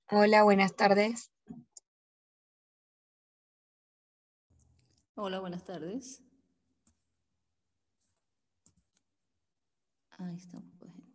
Hola, buenas tardes. Hola, buenas tardes. Ahí está un poco de gente.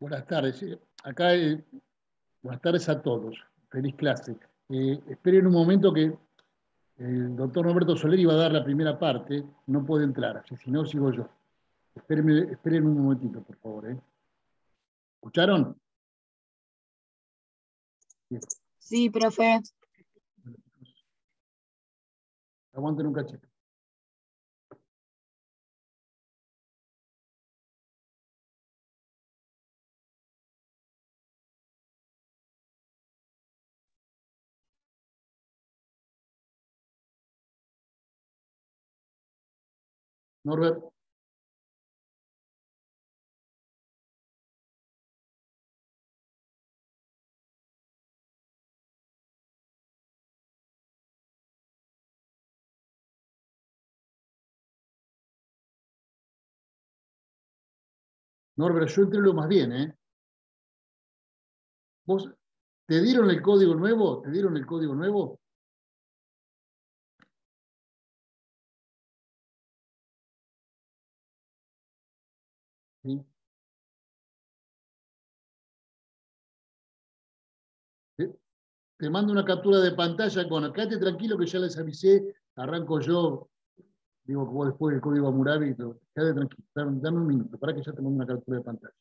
Buenas tardes. Acá, buenas tardes a todos. Feliz clase. Esperen un momento que el doctor Roberto Soler iba a dar la primera parte, no puede entrar, así si no, sigo yo. Esperen un momentito, por favor. ¿Escucharon? Bien. Sí, profe. Aguanten un cachete. Norbert. Norbert, yo entré lo más bien, ¿eh? ¿Vos te dieron el código nuevo? ¿Te dieron el código nuevo? ¿Sí? Te mando una captura de pantalla. Bueno, quédate tranquilo que ya les avisé. Arranco yo. Digo que vos después del código Hammurabi. Quédate tranquilo. Dame un minuto. Para que ya te mando una captura de pantalla.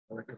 A ver qué.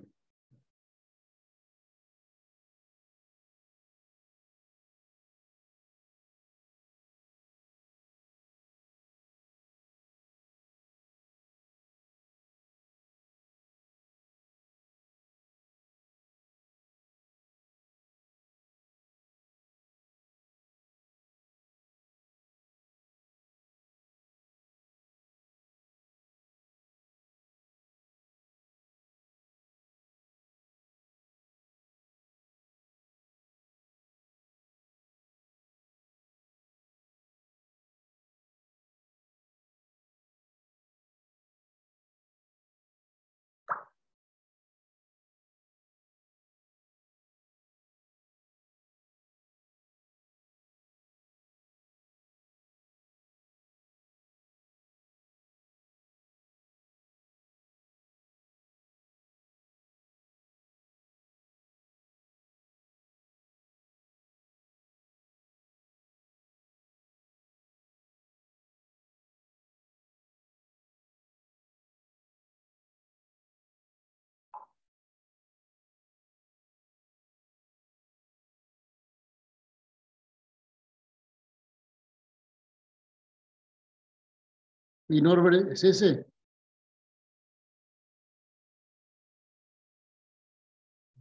¿Y Norbert es ese?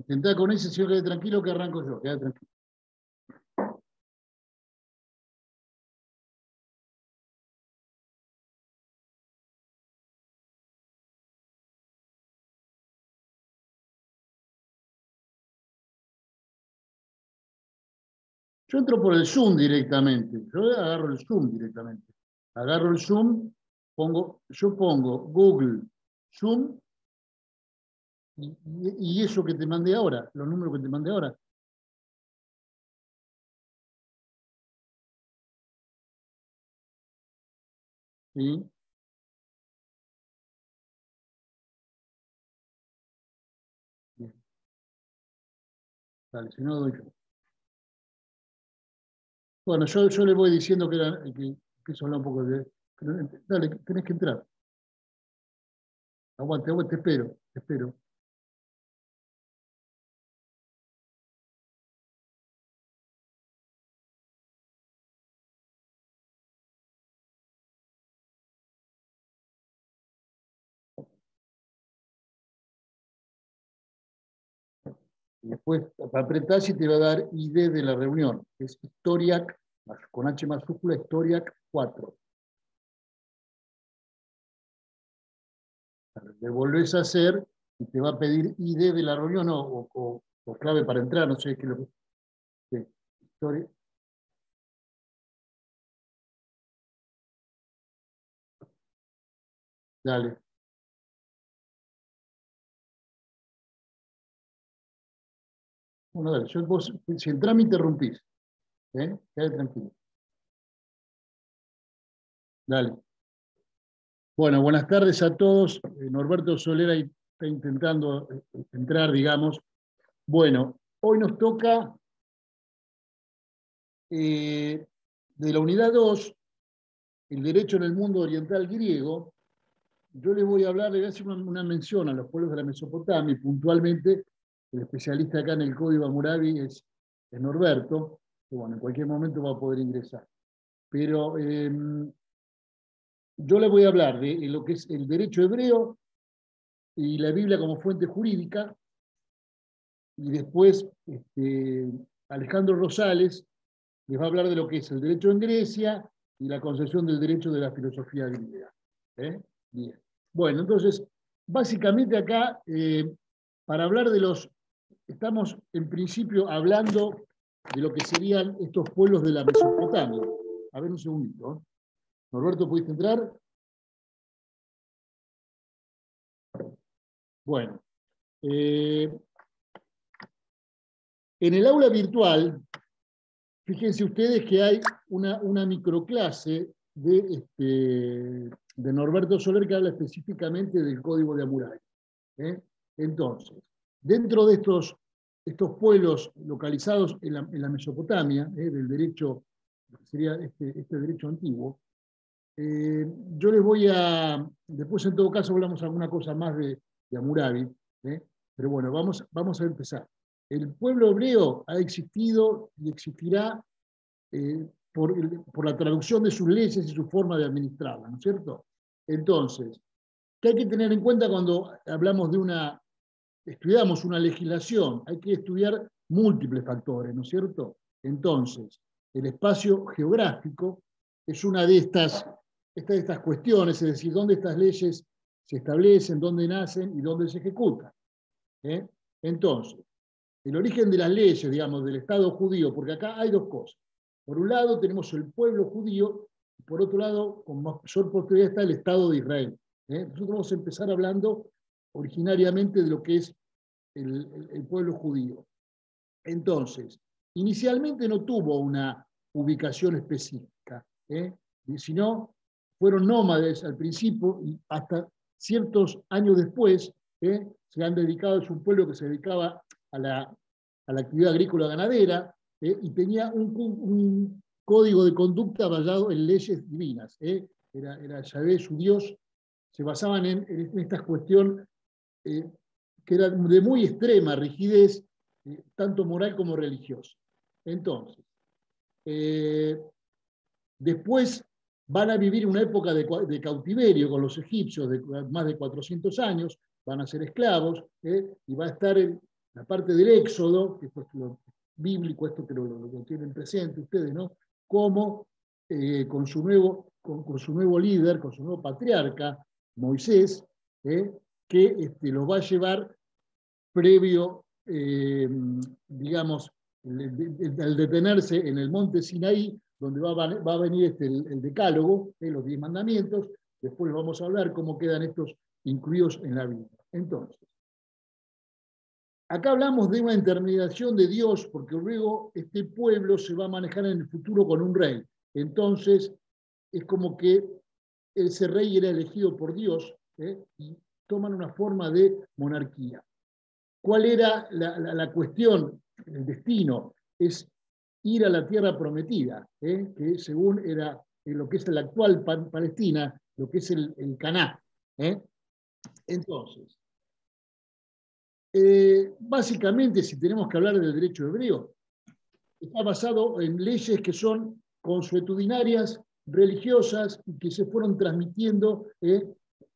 Intentá con ese, si yo quede tranquilo que arranco yo. Quédate tranquilo. Yo entro por el Zoom directamente. Yo agarro el Zoom directamente. Agarro el Zoom, yo pongo Google Zoom y eso que te mandé ahora, los números que te mandé ahora. ¿Sí? Bien. Dale, si no doy yo. Bueno, yo le voy diciendo que empiezo a hablar un poco de. Dale, tenés que entrar. Aguante, aguante, te espero, te espero. Y después apretás y te va a dar ID de la reunión. Es Historiac, con H mayúscula, Historiac 4. Le volvés a hacer y te va a pedir ID de la reunión o clave para entrar, no sé qué es lo que. Sí. Dale. Bueno, dale. Vos, si entrás me interrumpís. Quédate tranquilo. Dale. Bueno, buenas tardes a todos. Norberto Solera está intentando entrar, digamos. Bueno, hoy nos toca de la unidad 2, el derecho en el mundo oriental griego. Yo les voy a hablar, les voy a hacer una mención a los pueblos de la Mesopotamia, y puntualmente el especialista acá en el Código Hammurabi es Norberto, que bueno, en cualquier momento va a poder ingresar. Pero yo les voy a hablar de lo que es el derecho hebreo y la Biblia como fuente jurídica, y después Alejandro Rosales les va a hablar de lo que es el derecho en Grecia y la concepción del derecho de la filosofía griega. Bien. Bueno, entonces, básicamente acá, para hablar de estamos en principio hablando de lo que serían estos pueblos de la Mesopotamia. A ver un segundito. Norberto, ¿pudiste entrar? Bueno. En el aula virtual, fíjense ustedes que hay una microclase de Norberto Soler que habla específicamente del Código de Hammurabi. Entonces, dentro de estos pueblos localizados en la Mesopotamia, del derecho, sería este derecho antiguo, yo les voy después en todo caso hablamos alguna cosa más de Hammurabi, pero bueno, vamos a empezar. El pueblo hebreo ha existido y existirá por la traducción de sus leyes y su forma de administrarla, ¿no es cierto? Entonces, ¿qué hay que tener en cuenta cuando estudiamos una legislación? Hay que estudiar múltiples factores, ¿no es cierto? Entonces, el espacio geográfico es una de estas cuestiones, es decir, dónde estas leyes se establecen, dónde nacen y dónde se ejecutan. Entonces, el origen de las leyes, digamos, del Estado judío, porque acá hay dos cosas. Por un lado tenemos el pueblo judío, y por otro lado, con mayor posterioridad está el Estado de Israel. Nosotros vamos a empezar hablando originariamente de lo que es el pueblo judío. Entonces, inicialmente no tuvo una ubicación específica, sino fueron nómades al principio y hasta ciertos años después se han dedicado, es un pueblo que se dedicaba a la actividad agrícola ganadera y tenía un código de conducta basado en leyes divinas. Era Yahvé, su Dios, se basaban en esta cuestión que era de muy extrema rigidez, tanto moral como religiosa. Entonces, después van a vivir una época de cautiverio con los egipcios de más de 400 años, van a ser esclavos, y va a estar en la parte del Éxodo, que es lo bíblico, esto que lo tienen presente ustedes, ¿no? Como con su nuevo líder, con su nuevo patriarca, Moisés, que los va a llevar previo, digamos, al detenerse en el monte Sinaí, donde va a venir el decálogo, los 10 mandamientos, después vamos a hablar cómo quedan estos incluidos en la Biblia. Entonces, acá hablamos de una intermediación de Dios, porque luego este pueblo se va a manejar en el futuro con un rey. Entonces, es como que ese rey era elegido por Dios, y toman una forma de monarquía. ¿Cuál era la cuestión, el destino? Es ir a la tierra prometida, que según era lo que es la actual Palestina, lo que es el Caná. Entonces, básicamente, si tenemos que hablar del derecho hebreo, está basado en leyes que son consuetudinarias, religiosas, y que se fueron transmitiendo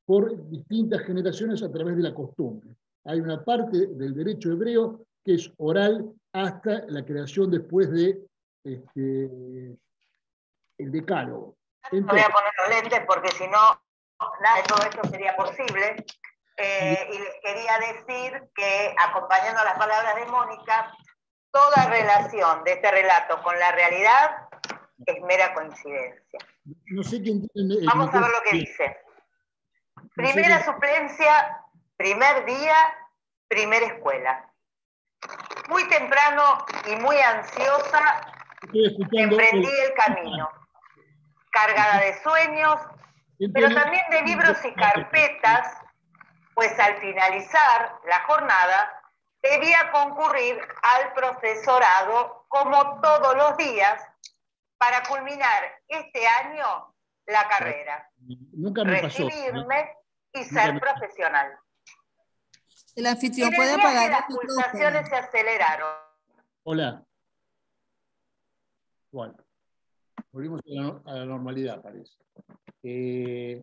por distintas generaciones a través de la costumbre. Hay una parte del derecho hebreo que es oral hasta la creación después de el decálogo. Entonces, voy a poner los lentes porque si no, nada de todo esto sería posible. Y les quería decir que, acompañando las palabras de Mónica, toda relación de este relato con la realidad es mera coincidencia. No sé quién Vamos a ver lo que dice. Primera suplencia, primer día, primera escuela. Muy temprano y muy ansiosa emprendí el camino, cargada de sueños, pero también de libros y carpetas, pues al finalizar la jornada debía concurrir al profesorado como todos los días para culminar este año la carrera, recibirme y ser profesional. El anfitrión puede apagar las pulsaciones se aceleraron. Hola. Bueno, volvimos a la normalidad, parece.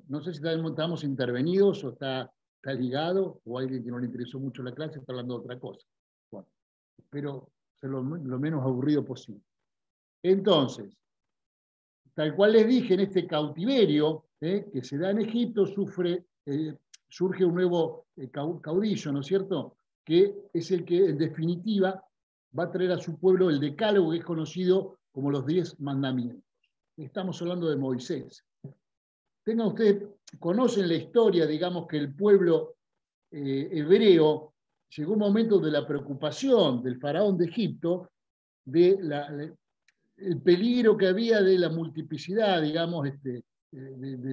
No sé si estamos intervenidos o está ligado, o alguien que no le interesó mucho la clase está hablando de otra cosa. Bueno, espero ser lo menos aburrido posible. Entonces, tal cual les dije, en este cautiverio que se da en Egipto, surge un nuevo caudillo, ¿no es cierto?, que es el que, en definitiva, va a traer a su pueblo el decálogo, que es conocido como los 10 mandamientos. Estamos hablando de Moisés. Ustedes conocen la historia, digamos, que el pueblo hebreo llegó un momento de la preocupación del faraón de Egipto, el peligro que había de la multiplicidad, digamos, de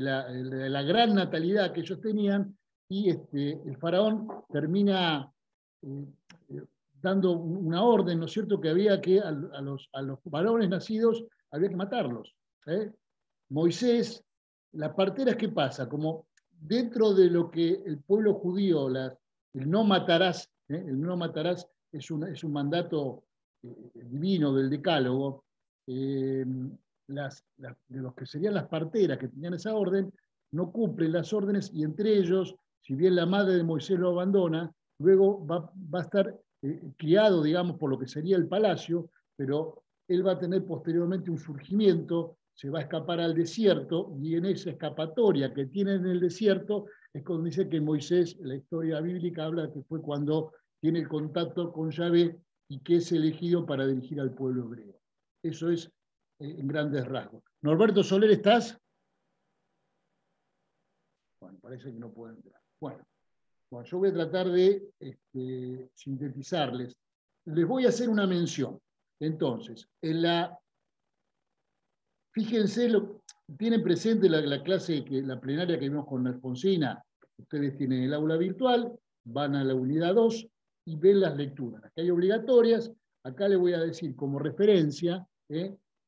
la gran natalidad que ellos tenían, y el faraón termina dando una orden, ¿no es cierto?, que había que a los varones nacidos había que matarlos. Moisés, la partera es, ¿qué pasa? Como dentro de lo que el pueblo judío, el no matarás es un mandato divino del decálogo, de los que serían las parteras que tenían esa orden, no cumplen las órdenes, y entre ellos, si bien la madre de Moisés lo abandona, luego va a estar criado, digamos, por lo que sería el palacio, pero él va a tener posteriormente un surgimiento, se va a escapar al desierto, y en esa escapatoria que tiene en el desierto es cuando dice que Moisés, la historia bíblica habla que fue cuando tiene el contacto con Yahvé y que es elegido para dirigir al pueblo hebreo. Eso es en grandes rasgos. Norberto Soler, ¿estás? Bueno, parece que no puede entrar. Bueno, yo voy a tratar de sintetizarles. Les voy a hacer una mención. Entonces, fíjense, tienen presente la clase, la plenaria que vimos con Alfonsina. Ustedes tienen el aula virtual, van a la unidad 2 y ven las lecturas. Las que hay obligatorias, acá les voy a decir como referencia,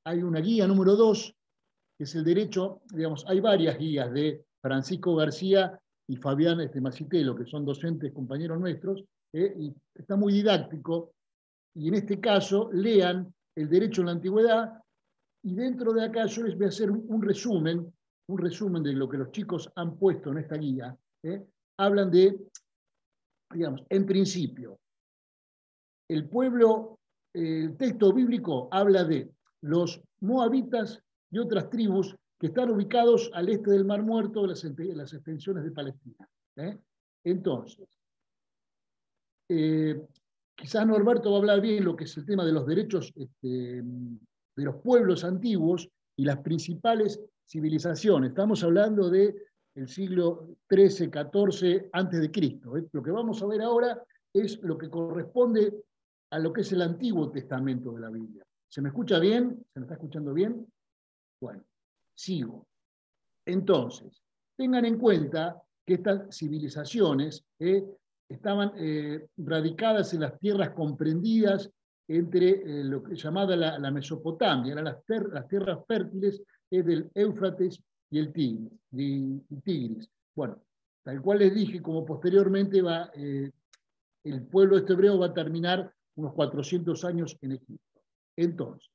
hay una guía número 2, que es el derecho, digamos, hay varias guías de Francisco García y Fabián Macitelo, que son docentes, compañeros nuestros, y está muy didáctico, y en este caso lean el derecho en la antigüedad, y dentro de acá yo les voy a hacer un resumen de lo que los chicos han puesto en esta guía. Hablan de, digamos, en principio, el texto bíblico habla de los moabitas y otras tribus que están ubicados al este del Mar Muerto, de las extensiones de Palestina. Entonces, quizás Norberto va a hablar bien lo que es el tema de los derechos de los pueblos antiguos y las principales civilizaciones. Estamos hablando del siglo XIII, XIV antes de Cristo. Lo que vamos a ver ahora es lo que corresponde a lo que es el Antiguo Testamento de la Biblia. ¿Se me escucha bien? ¿Se me está escuchando bien? Bueno, sigo. Entonces, tengan en cuenta que estas civilizaciones estaban radicadas en las tierras comprendidas entre lo que es llamada la Mesopotamia, eran las tierras fértiles del Éufrates y el Tigris. Bueno, tal cual les dije, como posteriormente el pueblo hebreo va a terminar unos 400 años en Egipto. Entonces,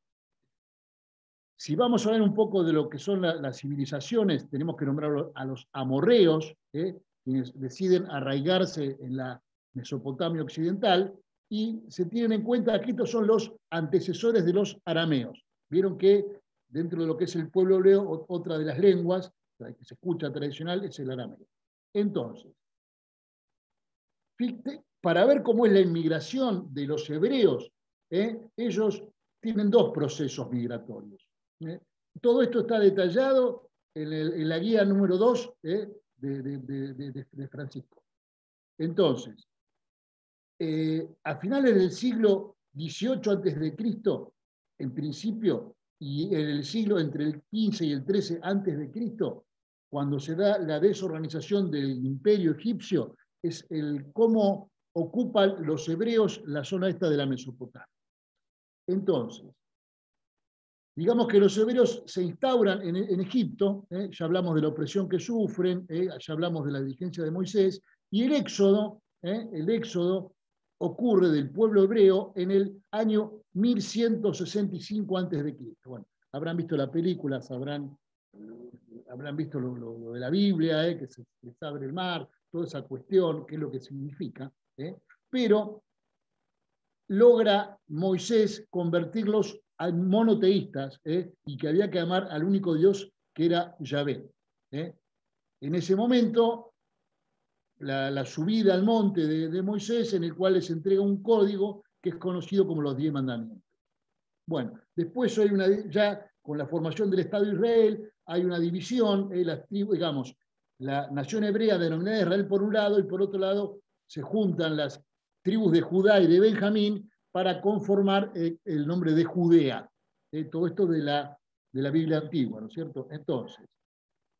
si vamos a ver un poco de lo que son las civilizaciones, tenemos que nombrar a los amorreos, quienes deciden arraigarse en la Mesopotamia occidental, y se tienen en cuenta que estos son los antecesores de los arameos. Vieron que dentro de lo que es el pueblo hebreo, otra de las lenguas la que se escucha tradicional es el arameo. Entonces, para ver cómo es la inmigración de los hebreos, ellos tienen dos procesos migratorios. Todo esto está detallado en la guía número 2 de Francisco. Entonces, a finales del siglo XVIII a.C., en principio, y en el siglo entre el XV y el XIII a.C., cuando se da la desorganización del imperio egipcio, es cómo ocupan los hebreos la zona esta de la Mesopotamia. Entonces, digamos que los hebreos se instauran en Egipto, ya hablamos de la opresión que sufren, ya hablamos de la diligencia de Moisés, y el éxodo ocurre del pueblo hebreo en el año 1165 a.C. Bueno, habrán visto la película, habrán visto lo de la Biblia, que se les abre el mar, toda esa cuestión, qué es lo que significa, pero logra Moisés convertirlos monoteístas, y que había que amar al único Dios que era Yahvé. En ese momento, la subida al monte de Moisés, en el cual les entrega un código que es conocido como los 10 mandamientos. Bueno, después hay ya con la formación del Estado de Israel, hay una división, digamos, la nación hebrea denominada Israel por un lado, y por otro lado se juntan las tribus de Judá y de Benjamín para conformar el nombre de Judea. Todo esto de la Biblia antigua, ¿no es cierto? Entonces,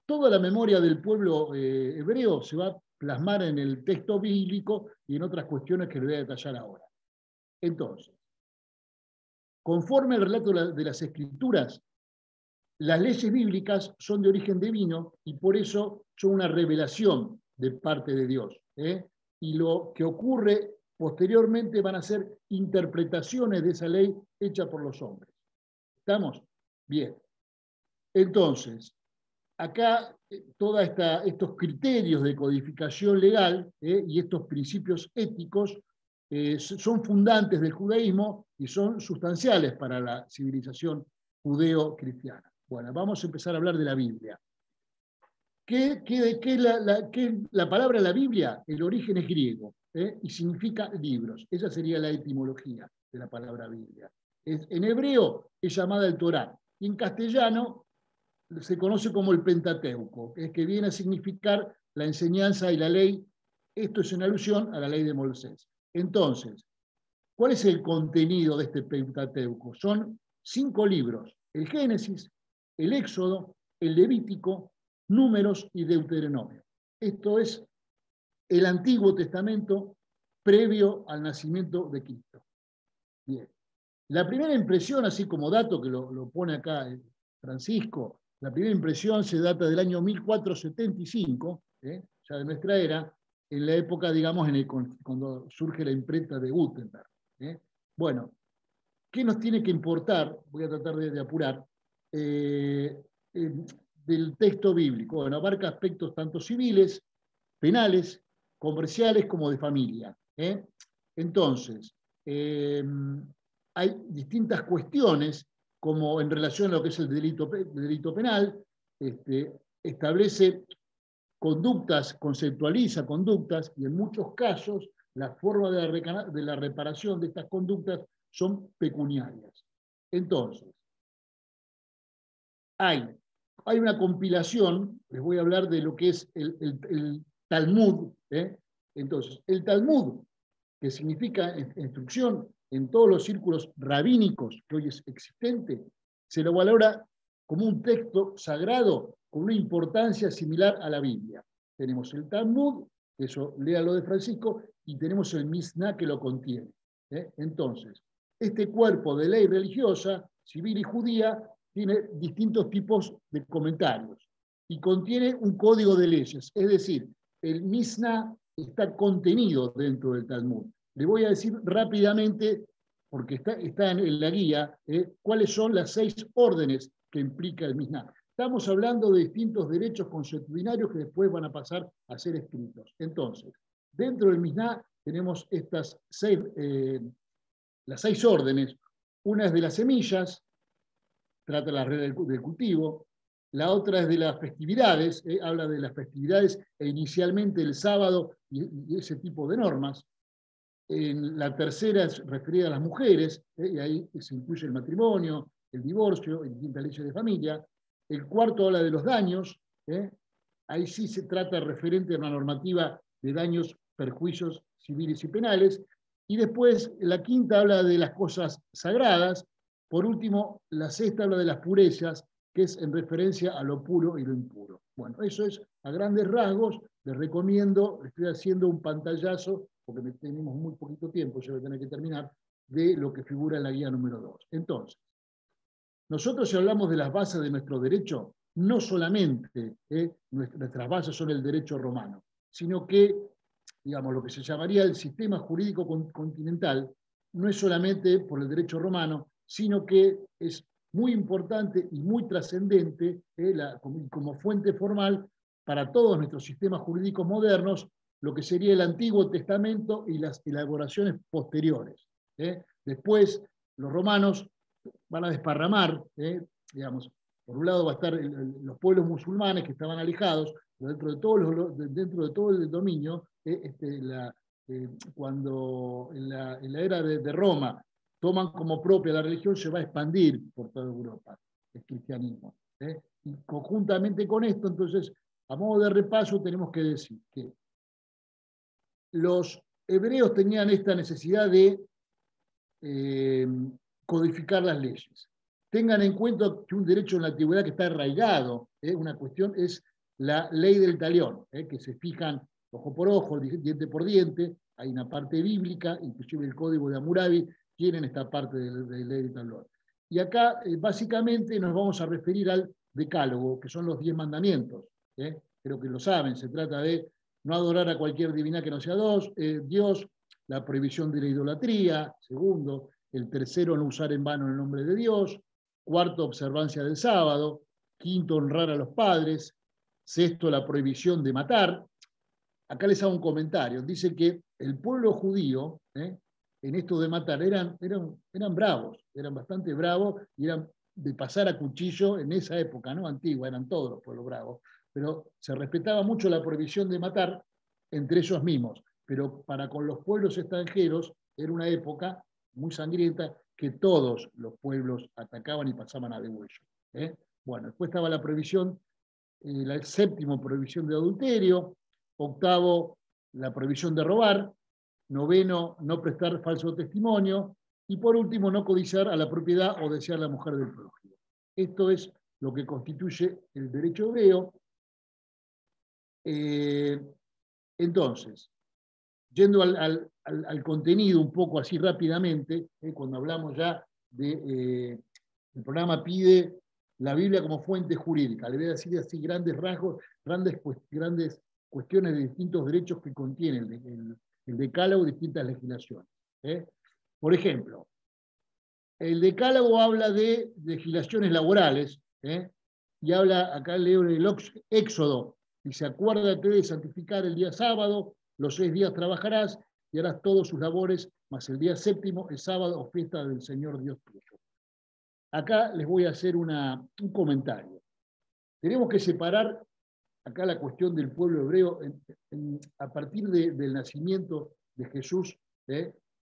toda la memoria del pueblo hebreo se va a plasmar en el texto bíblico y en otras cuestiones que le voy a detallar ahora. Entonces, conforme al relato de las Escrituras, las leyes bíblicas son de origen divino y por eso son una revelación de parte de Dios. Y lo que ocurre posteriormente van a ser interpretaciones de esa ley hecha por los hombres. ¿Estamos? Bien. Entonces, acá todos estos criterios de codificación legal y estos principios éticos son fundantes del judaísmo y son sustanciales para la civilización judeo-cristiana. Bueno, vamos a empezar a hablar de la Biblia. ¿Qué es la palabra la Biblia? El origen es griego y significa libros. Esa sería la etimología de la palabra Biblia. En hebreo es llamada el Torá y en castellano se conoce como el Pentateuco, que viene a significar la enseñanza y la ley. Esto es en alusión a la ley de Moisés. Entonces, ¿cuál es el contenido de este Pentateuco? Son 5 libros: el Génesis, el Éxodo, el Levítico, Números y Deuteronomio. Esto es el Antiguo Testamento previo al nacimiento de Cristo. Bien. La primera impresión, así como dato que lo pone acá Francisco, la primera impresión se data del año 1475, ya de nuestra era, en la época, digamos, cuando surge la imprenta de Gutenberg. Bueno, ¿qué nos tiene que importar? Voy a tratar de apurar. Del texto bíblico. Bueno, abarca aspectos tanto civiles, penales, comerciales como de familia. Entonces, hay distintas cuestiones, como en relación a lo que es el delito penal, establece conductas, conceptualiza conductas, y en muchos casos la forma de la reparación de estas conductas son pecuniarias. Entonces, hay una compilación, les voy a hablar de lo que es el Talmud. Entonces, el Talmud, que significa instrucción en todos los círculos rabínicos que hoy es existente, se lo valora como un texto sagrado con una importancia similar a la Biblia. Tenemos el Talmud, eso léalo de Francisco, y tenemos el Mishnah que lo contiene. Entonces, este cuerpo de ley religiosa, civil y judía, tiene distintos tipos de comentarios y contiene un código de leyes, es decir, el Mishnah está contenido dentro del Talmud. Le voy a decir rápidamente, porque está en la guía, cuáles son las 6 órdenes que implica el Mishnah. Estamos hablando de distintos derechos consuetudinarios que después van a pasar a ser escritos. Entonces, dentro del Mishnah tenemos las 6 órdenes. Una es de las semillas, trata la regla del cultivo. La otra es de las festividades, habla de las festividades e inicialmente el sábado y ese tipo de normas. La tercera es referida a las mujeres, y ahí se incluye el matrimonio, el divorcio, y distintas leyes de familia. El cuarto habla de los daños, ahí sí se trata referente a una normativa de daños, perjuicios civiles y penales. Y después la quinta habla de las cosas sagradas. Por último, la sexta habla de las purezas, que es en referencia a lo puro y lo impuro. Bueno, eso es a grandes rasgos. Les recomiendo, estoy haciendo un pantallazo, porque tenemos muy poquito tiempo, yo voy a tener que terminar, de lo que figura en la guía número 2. Entonces, nosotros si hablamos de las bases de nuestro derecho, no solamente nuestras bases son el derecho romano, sino que, digamos, lo que se llamaría el sistema jurídico continental, no es solamente por el derecho romano, sino que es muy importante y muy trascendente como fuente formal para todos nuestros sistemas jurídicos modernos, lo que sería el Antiguo Testamento y las elaboraciones posteriores. Después, los romanos van a desparramar, digamos, por un lado va a estar los pueblos musulmanes que estaban alejados, pero dentro de todo el dominio, cuando en la era de Roma toman como propia la religión, se va a expandir por toda Europa el cristianismo. Y conjuntamente con esto, entonces, a modo de repaso, tenemos que decir que los hebreos tenían esta necesidad de codificar las leyes. Tengan en cuenta que un derecho en la antigüedad que está arraigado, una cuestión es la ley del talión, que se fijan ojo por ojo, diente por diente, hay una parte bíblica, inclusive el código de Hammurabi tienen esta parte de ley del talión. Y acá básicamente nos vamos a referir al decálogo, que son los 10 mandamientos. Creo que lo saben, se trata de no adorar a cualquier divinidad que no sea Dios, la prohibición de la idolatría, segundo, el tercero, no usar en vano el nombre de Dios, cuarto, observancia del sábado, quinto, honrar a los padres, sexto, la prohibición de matar. Acá les hago un comentario, dice que el pueblo judío, en esto de matar, eran bravos, eran bastante bravos, y eran de pasar a cuchillo en esa época, ¿no? Antigua, eran todos los pueblos bravos, pero se respetaba mucho la prohibición de matar entre ellos mismos, pero para con los pueblos extranjeros era una época muy sangrienta que todos los pueblos atacaban y pasaban a degüello. Bueno, después estaba la prohibición, la séptima prohibición de adulterio, octavo, la prohibición de robar, noveno, no prestar falso testimonio, y por último, no codiciar a la propiedad o desear la mujer del prójimo. Esto es lo que constituye el derecho hebreo. Entonces, yendo al contenido un poco así rápidamente, cuando hablamos ya de, el programa pide la Biblia como fuente jurídica, le voy a decir así grandes rasgos, grandes cuestiones de distintos derechos que contiene el decálogo de distintas legislaciones. Por ejemplo, el decálogo habla de legislaciones laborales, y habla, acá leo en el Éxodo, dice, acuérdate de santificar el día sábado, los 6 días trabajarás y harás todas sus labores, mas el día séptimo es sábado o fiesta del Señor Dios tuyo. Acá les voy a hacer un comentario. Tenemos que separar acá la cuestión del pueblo hebreo. A partir del nacimiento de Jesús,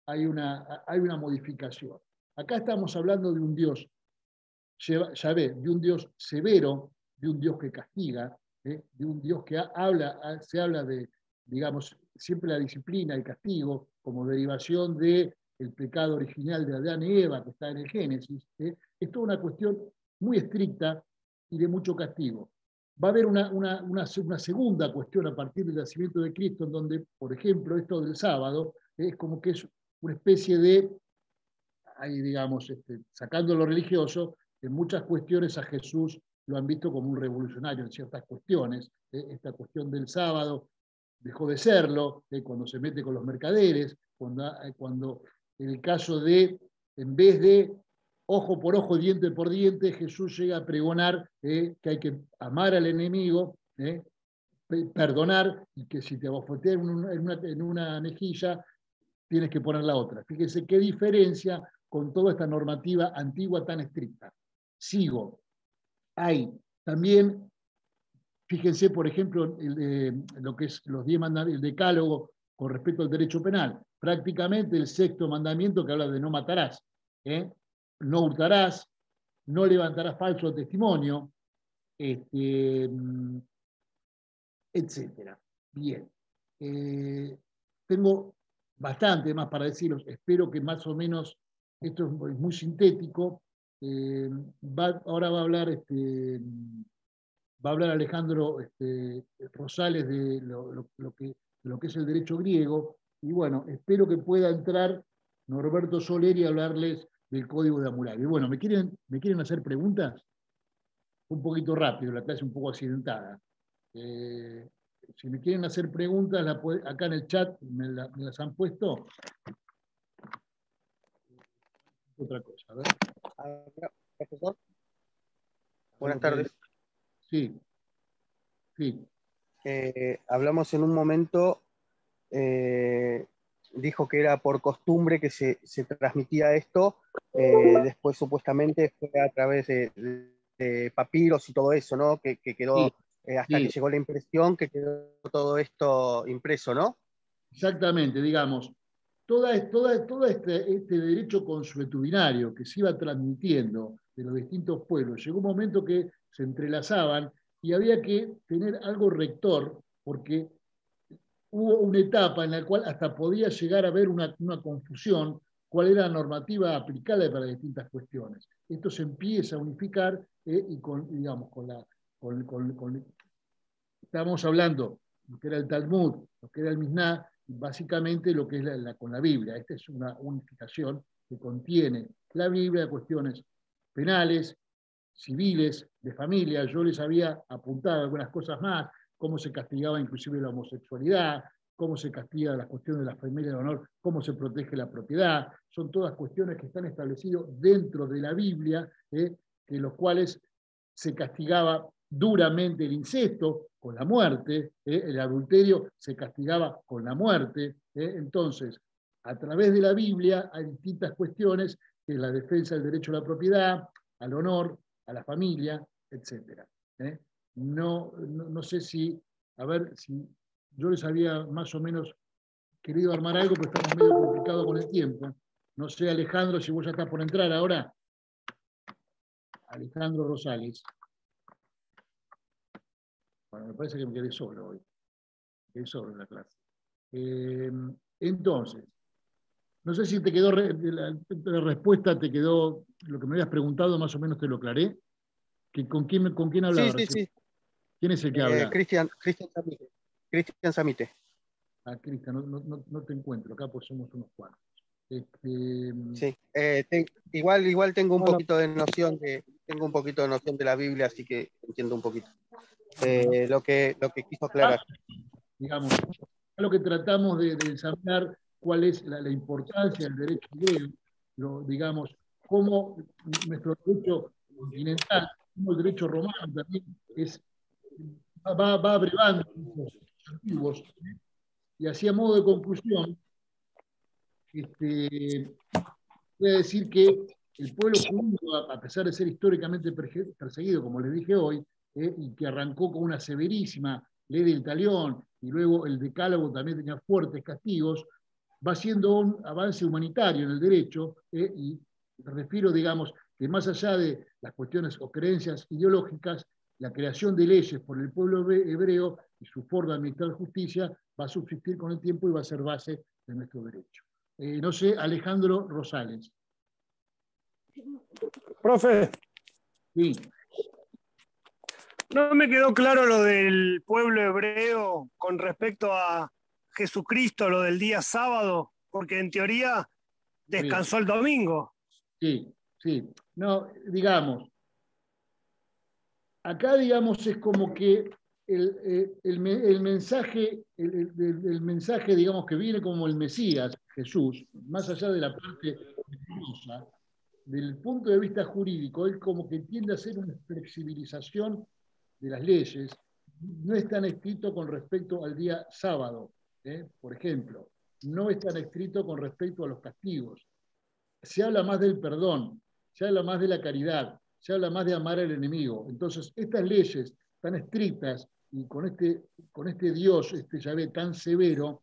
hay una modificación. Acá estamos hablando de un Dios, Yahvé, de un Dios severo, de un Dios que castiga, de un Dios que se habla de, digamos, siempre la disciplina, el castigo, como derivación del pecado original de Adán y Eva, que está en el Génesis. Es toda una cuestión muy estricta y de mucho castigo. Va a haber una segunda cuestión a partir del nacimiento de Cristo, en donde, por ejemplo, esto del sábado, es como que es una especie de, ahí digamos, sacando lo religioso, en muchas cuestiones a Jesús lo han visto como un revolucionario en ciertas cuestiones. Esta cuestión del sábado dejó de serlo, cuando se mete con los mercaderes, cuando en el caso de, en vez de ojo por ojo, diente por diente, Jesús llega a pregonar que hay que amar al enemigo, perdonar, y que si te abofetean en una mejilla, tienes que poner la otra. Fíjense qué diferencia con toda esta normativa antigua tan estricta. Sigo. Hay también, fíjense, por ejemplo, lo que es los 10 mandamientos, el decálogo con respecto al derecho penal. Prácticamente el sexto mandamiento que habla de no matarás, no hurtarás, no levantarás falso testimonio, etc. Bien. Tengo bastante más para deciros. Espero que más o menos esto es muy sintético. Ahora va a hablar Alejandro Rosales de lo que es el derecho griego. Y bueno, espero que pueda entrar Norberto Soler y hablarles del código de Hammurabi. Bueno, ¿me quieren hacer preguntas? Un poquito rápido, la clase un poco accidentada. Si me quieren hacer preguntas, acá en el chat me las han puesto. Otra cosa, a ver. Profesor, buenas tardes. Sí, sí. Hablamos en un momento dijo que era por costumbre que se transmitía esto, después supuestamente fue a través de papiros y todo eso, ¿no? Que quedó, Sí, hasta sí, que llegó la impresión, que quedó todo esto impreso, ¿no? exactamente, digamos, todo este derecho consuetudinario que se iba transmitiendo de los distintos pueblos, llegó un momento que se entrelazaban y había que tener algo rector, porque hubo una etapa en la cual hasta podía llegar a haber una confusión cuál era la normativa aplicable para distintas cuestiones. Esto se empieza a unificar y digamos, estábamos hablando lo que era el Talmud, lo que era el Misná, básicamente lo que es con la Biblia. Esta es una unificación que contiene la Biblia, cuestiones penales, civiles, de familia. Yo les había apuntado algunas cosas más, cómo se castigaba inclusive la homosexualidad, cómo se castiga las cuestiones de la familia de honor, cómo se protege la propiedad. Son todas cuestiones que están establecidas dentro de la Biblia, que los cuales se castigaba duramente el incesto con la muerte, el adulterio se castigaba con la muerte. Entonces, a través de la Biblia hay distintas cuestiones, que es la defensa del derecho a la propiedad, al honor, a la familia, etc. No sé si, a ver, si yo les había más o menos querido armar algo, pero estamos medio complicados con el tiempo. No sé, Alejandro, si vos ya estás por entrar ahora. Alejandro Rosales. Bueno, me parece que me quedé solo hoy. Me quedé solo en la clase. Entonces, no sé si te quedó, la respuesta te quedó, lo que me habías preguntado más o menos te lo aclaré. ¿Con quién hablaba Sí, sí, recién? sí. ¿Quién es el que habla? Cristian Samite. Cristian Samite. Ah, Cristian, no te encuentro, acá pues somos unos cuantos. Sí. Igual tengo un poquito de noción de la Biblia, así que entiendo un poquito. Lo que quiso aclarar. Digamos, lo que tratamos de examinar cuál es la importancia del derecho hebreo, digamos, cómo nuestro derecho continental, como el derecho romano también va abrevando los antiguos, y así a modo de conclusión, voy a decir que el pueblo judío, a pesar de ser históricamente perseguido, como les dije hoy, y que arrancó con una severísima ley del talión, y luego el decálogo también tenía fuertes castigos, va siendo un avance humanitario en el derecho, y me refiero, digamos, que más allá de las cuestiones o creencias ideológicas, la creación de leyes por el pueblo hebreo y su forma de administrar justicia va a subsistir con el tiempo y va a ser base de nuestro derecho. No sé, Alejandro Rosales. Profe, Sí, no me quedó claro lo del pueblo hebreo con respecto a Jesucristo, lo del día sábado, porque en teoría bien. descansó el domingo. Sí, sí. No, digamos, acá, digamos, es como que el mensaje, el mensaje, digamos, que viene como el Mesías, Jesús, más allá de la parte religiosa, del punto de vista jurídico, él como que tiende a hacer una flexibilización de las leyes, no es tan estricto con respecto al día sábado, por ejemplo, no es tan estricto con respecto a los castigos. Se habla más del perdón, se habla más de la caridad, se habla más de amar al enemigo. Entonces, estas leyes tan estrictas y con este Dios, este Yahvé tan severo,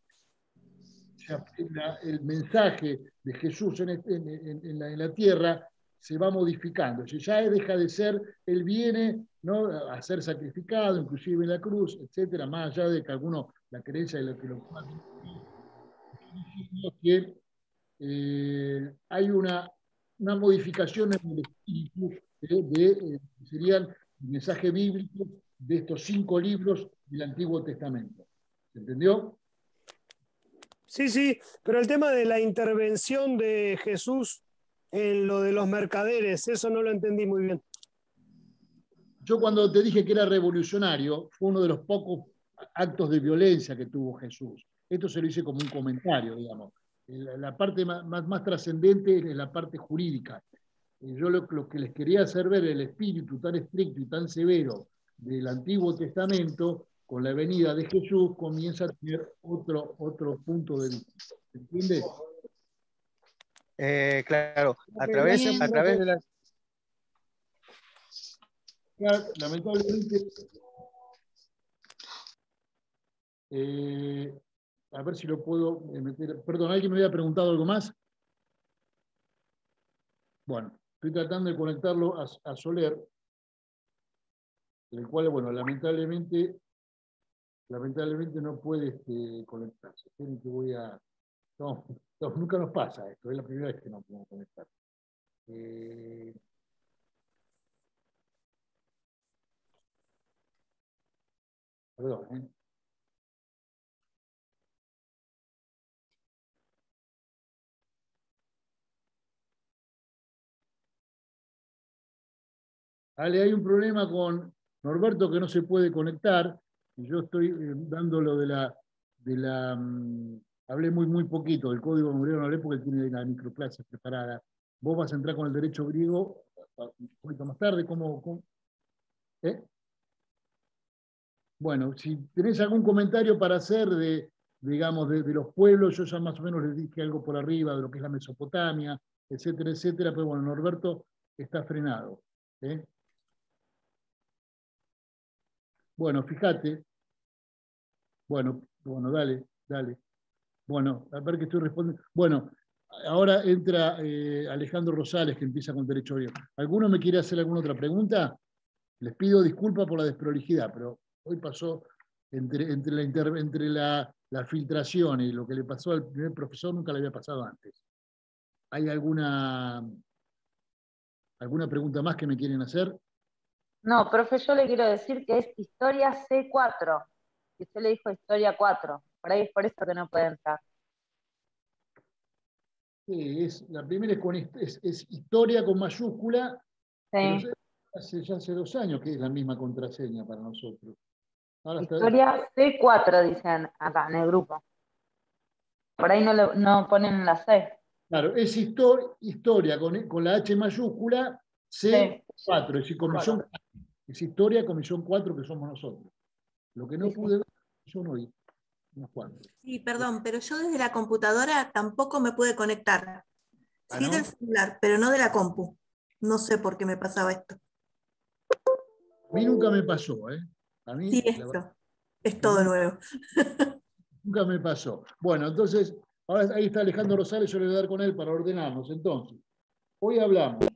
el mensaje de Jesús en la tierra se va modificando. Si ya deja de ser, él viene, ¿no?, a ser sacrificado, inclusive en la cruz, etcétera, más allá de que alguno, la creencia de lo que lo que hay una modificación en el espíritu serían el mensaje bíblico de estos 5 libros del Antiguo Testamento. ¿Se entendió? Sí, sí, pero el tema de la intervención de Jesús en lo de los mercaderes, eso no lo entendí muy bien. Yo cuando te dije que era revolucionario, fue uno de los pocos actos de violencia que tuvo Jesús. Esto se lo hice como un comentario, digamos. La parte más trascendente es la parte jurídica. Yo lo que les quería hacer ver el espíritu tan estricto y tan severo del Antiguo Testamento, con la venida de Jesús, comienza a tener otro punto de vista. ¿Se entiende? Claro, a través de las... Lamentablemente, a ver si lo puedo meter. Perdón, ¿alguien me había preguntado algo más? Bueno, estoy tratando de conectarlo a Soler, el cual, bueno, lamentablemente no puede conectarse. Esperen que voy a... No, nunca nos pasa esto, es la primera vez que no podemos conectar. Perdón, Ale, hay un problema con Norberto que no se puede conectar, y yo estoy dando lo de la hablé muy poquito del código memorial, no hablé porque él tiene la microclase preparada. Vos vas a entrar con el derecho griego un poquito más tarde, ¿cómo? Bueno, si tenés algún comentario para hacer digamos, de los pueblos, yo ya más o menos les dije algo por arriba de lo que es la Mesopotamia, etcétera, pero bueno, Norberto está frenado. Bueno, fíjate. Bueno, dale. Bueno, a ver que estoy respondiendo. Bueno, ahora entra Alejandro Rosales, que empieza con derecho griego. ¿Alguno me quiere hacer alguna otra pregunta? Les pido disculpas por la desprolijidad, pero hoy pasó entre la filtración y lo que le pasó al primer profesor, nunca le había pasado antes. ¿Hay alguna pregunta más que me quieren hacer? No, profe, yo le quiero decir que es historia C4. Y usted le dijo historia 4. Por ahí es por eso que no puede entrar. Sí, la primera es historia con mayúscula. Sí. Ya hace 2 años que es la misma contraseña para nosotros. Ahora historia C4, dicen acá en el grupo. Por ahí no ponen la C. Claro, es historia con la H mayúscula, C4, es decir, comisión 4. Es historia, comisión 4, que somos nosotros. Lo que no pude ver, yo no vi. Sí, perdón, pero yo desde la computadora tampoco me pude conectar. Sí, ¿no? Del celular, pero no de la compu. No sé por qué me pasaba esto. A mí nunca me pasó, ¿eh? A mí, sí, esto. Es todo nuevo. Nunca me pasó. Bueno, entonces, ahora ahí está Alejandro Rosales, yo le voy a dar con él para ordenarnos. Entonces, hoy hablamos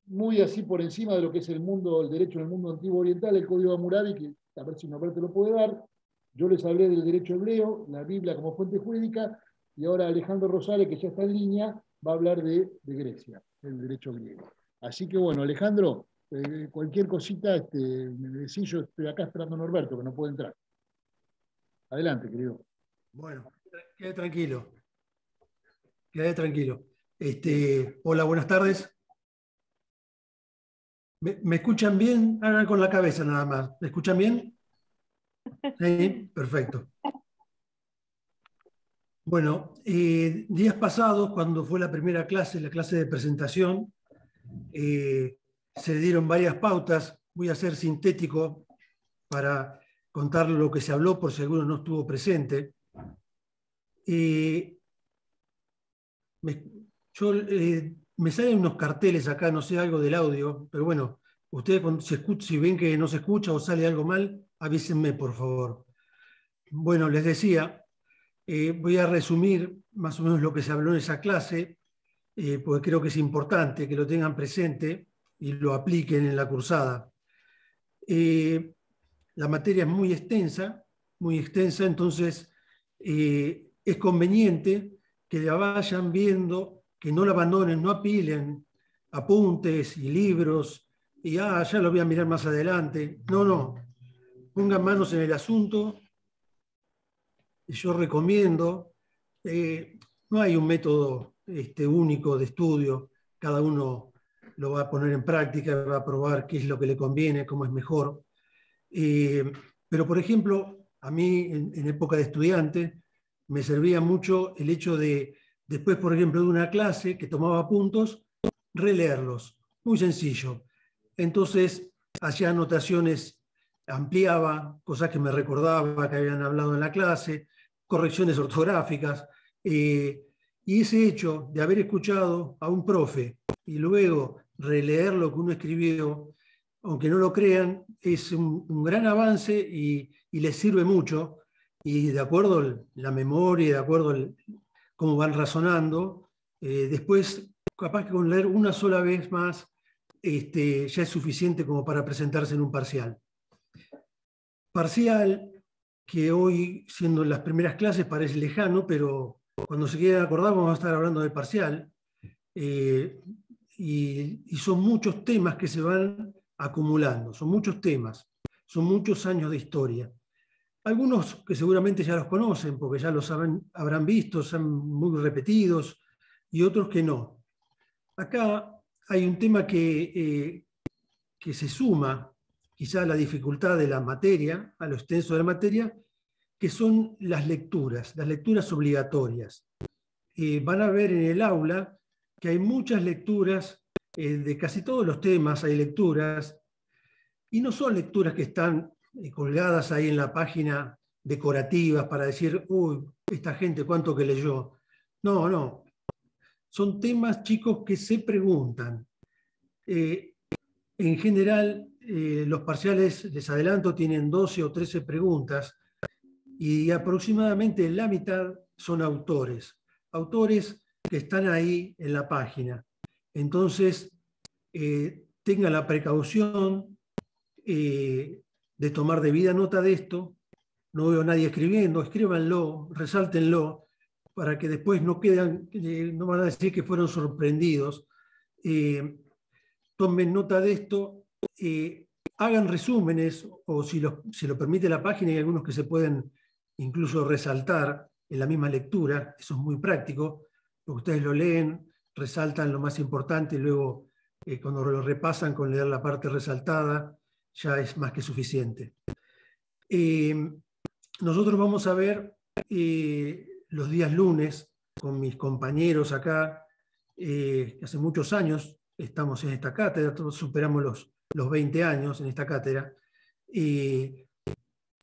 muy así por encima de lo que es el derecho en el mundo antiguo oriental, el Código Hammurabi, que a ver si Norberto lo puede dar. Yo les hablé del derecho hebreo, la Biblia como fuente jurídica, y ahora Alejandro Rosales, que ya está en línea, va a hablar de Grecia, del derecho griego. Así que bueno, Alejandro, cualquier cosita, me decís, yo estoy acá esperando a Norberto, que no puede entrar. Adelante, querido. Bueno, quede tranquilo. Quede tranquilo. Hola, buenas tardes. ¿Me escuchan bien? Hagan con la cabeza nada más. ¿Me escuchan bien? Sí, perfecto. Bueno, días pasados, cuando fue la primera clase, la clase de presentación, se dieron varias pautas. Voy a ser sintético para contar lo que se habló, por si alguno no estuvo presente. Me salen unos carteles acá, no sé, algo del audio, pero bueno, ustedes si ven que no se escucha o sale algo mal, avísenme, por favor. Bueno, les decía, voy a resumir más o menos lo que se habló en esa clase, porque creo que es importante que lo tengan presente y lo apliquen en la cursada. La materia es muy extensa, entonces es conveniente que la vayan viendo, que no la abandonen, no apilen apuntes y libros, y ya lo voy a mirar más adelante. No, pongan manos en el asunto. Yo recomiendo, no hay un método único de estudio, cada uno lo va a poner en práctica, va a probar qué es lo que le conviene, cómo es mejor. Pero, por ejemplo, a mí en época de estudiante me servía mucho el hecho de, después, por ejemplo, de una clase que tomaba puntos, releerlos. Muy sencillo. Entonces, hacía anotaciones, ampliaba cosas que me recordaba que habían hablado en la clase, correcciones ortográficas. Y ese hecho de haber escuchado a un profe y luego releer lo que uno escribió, aunque no lo crean, es un gran avance y les sirve mucho. Y de acuerdo a la memoria, de acuerdo a cómo van razonando, después capaz que con leer una sola vez más ya es suficiente como para presentarse en un parcial. Parcial que hoy, siendo las primeras clases, parece lejano, pero cuando se quieran acordar vamos a estar hablando del parcial. Y son muchos temas que se van acumulando, son muchos temas, son muchos años de historia. Algunos que seguramente ya los conocen, porque ya los habrán visto, son muy repetidos, y otros que no. Acá hay un tema que se suma quizá a la dificultad de la materia, a lo extenso de la materia, que son las lecturas obligatorias. Van a ver en el aula que hay muchas lecturas, de casi todos los temas hay lecturas, y no son lecturas que están colgadas ahí en la página decorativas para decir, uy, esta gente cuánto que leyó. No, no. Son temas, chicos, que se preguntan. En general, los parciales, les adelanto, tienen 12 o 13 preguntas y aproximadamente la mitad son autores. Autores que están ahí en la página. Entonces, tengan la precaución de tomar debida nota de esto. No veo a nadie escribiendo, escríbanlo, resáltenlo, para que después no van a decir que fueron sorprendidos. Tomen nota de esto, hagan resúmenes, o si lo permite la página, hay algunos que se pueden incluso resaltar en la misma lectura, eso es muy práctico, porque ustedes lo leen, resaltan lo más importante y luego cuando lo repasan con leer la parte resaltada, ya es más que suficiente. Nosotros vamos a ver los días lunes con mis compañeros acá, hace muchos años estamos en esta cátedra, todos superamos los 20 años en esta cátedra,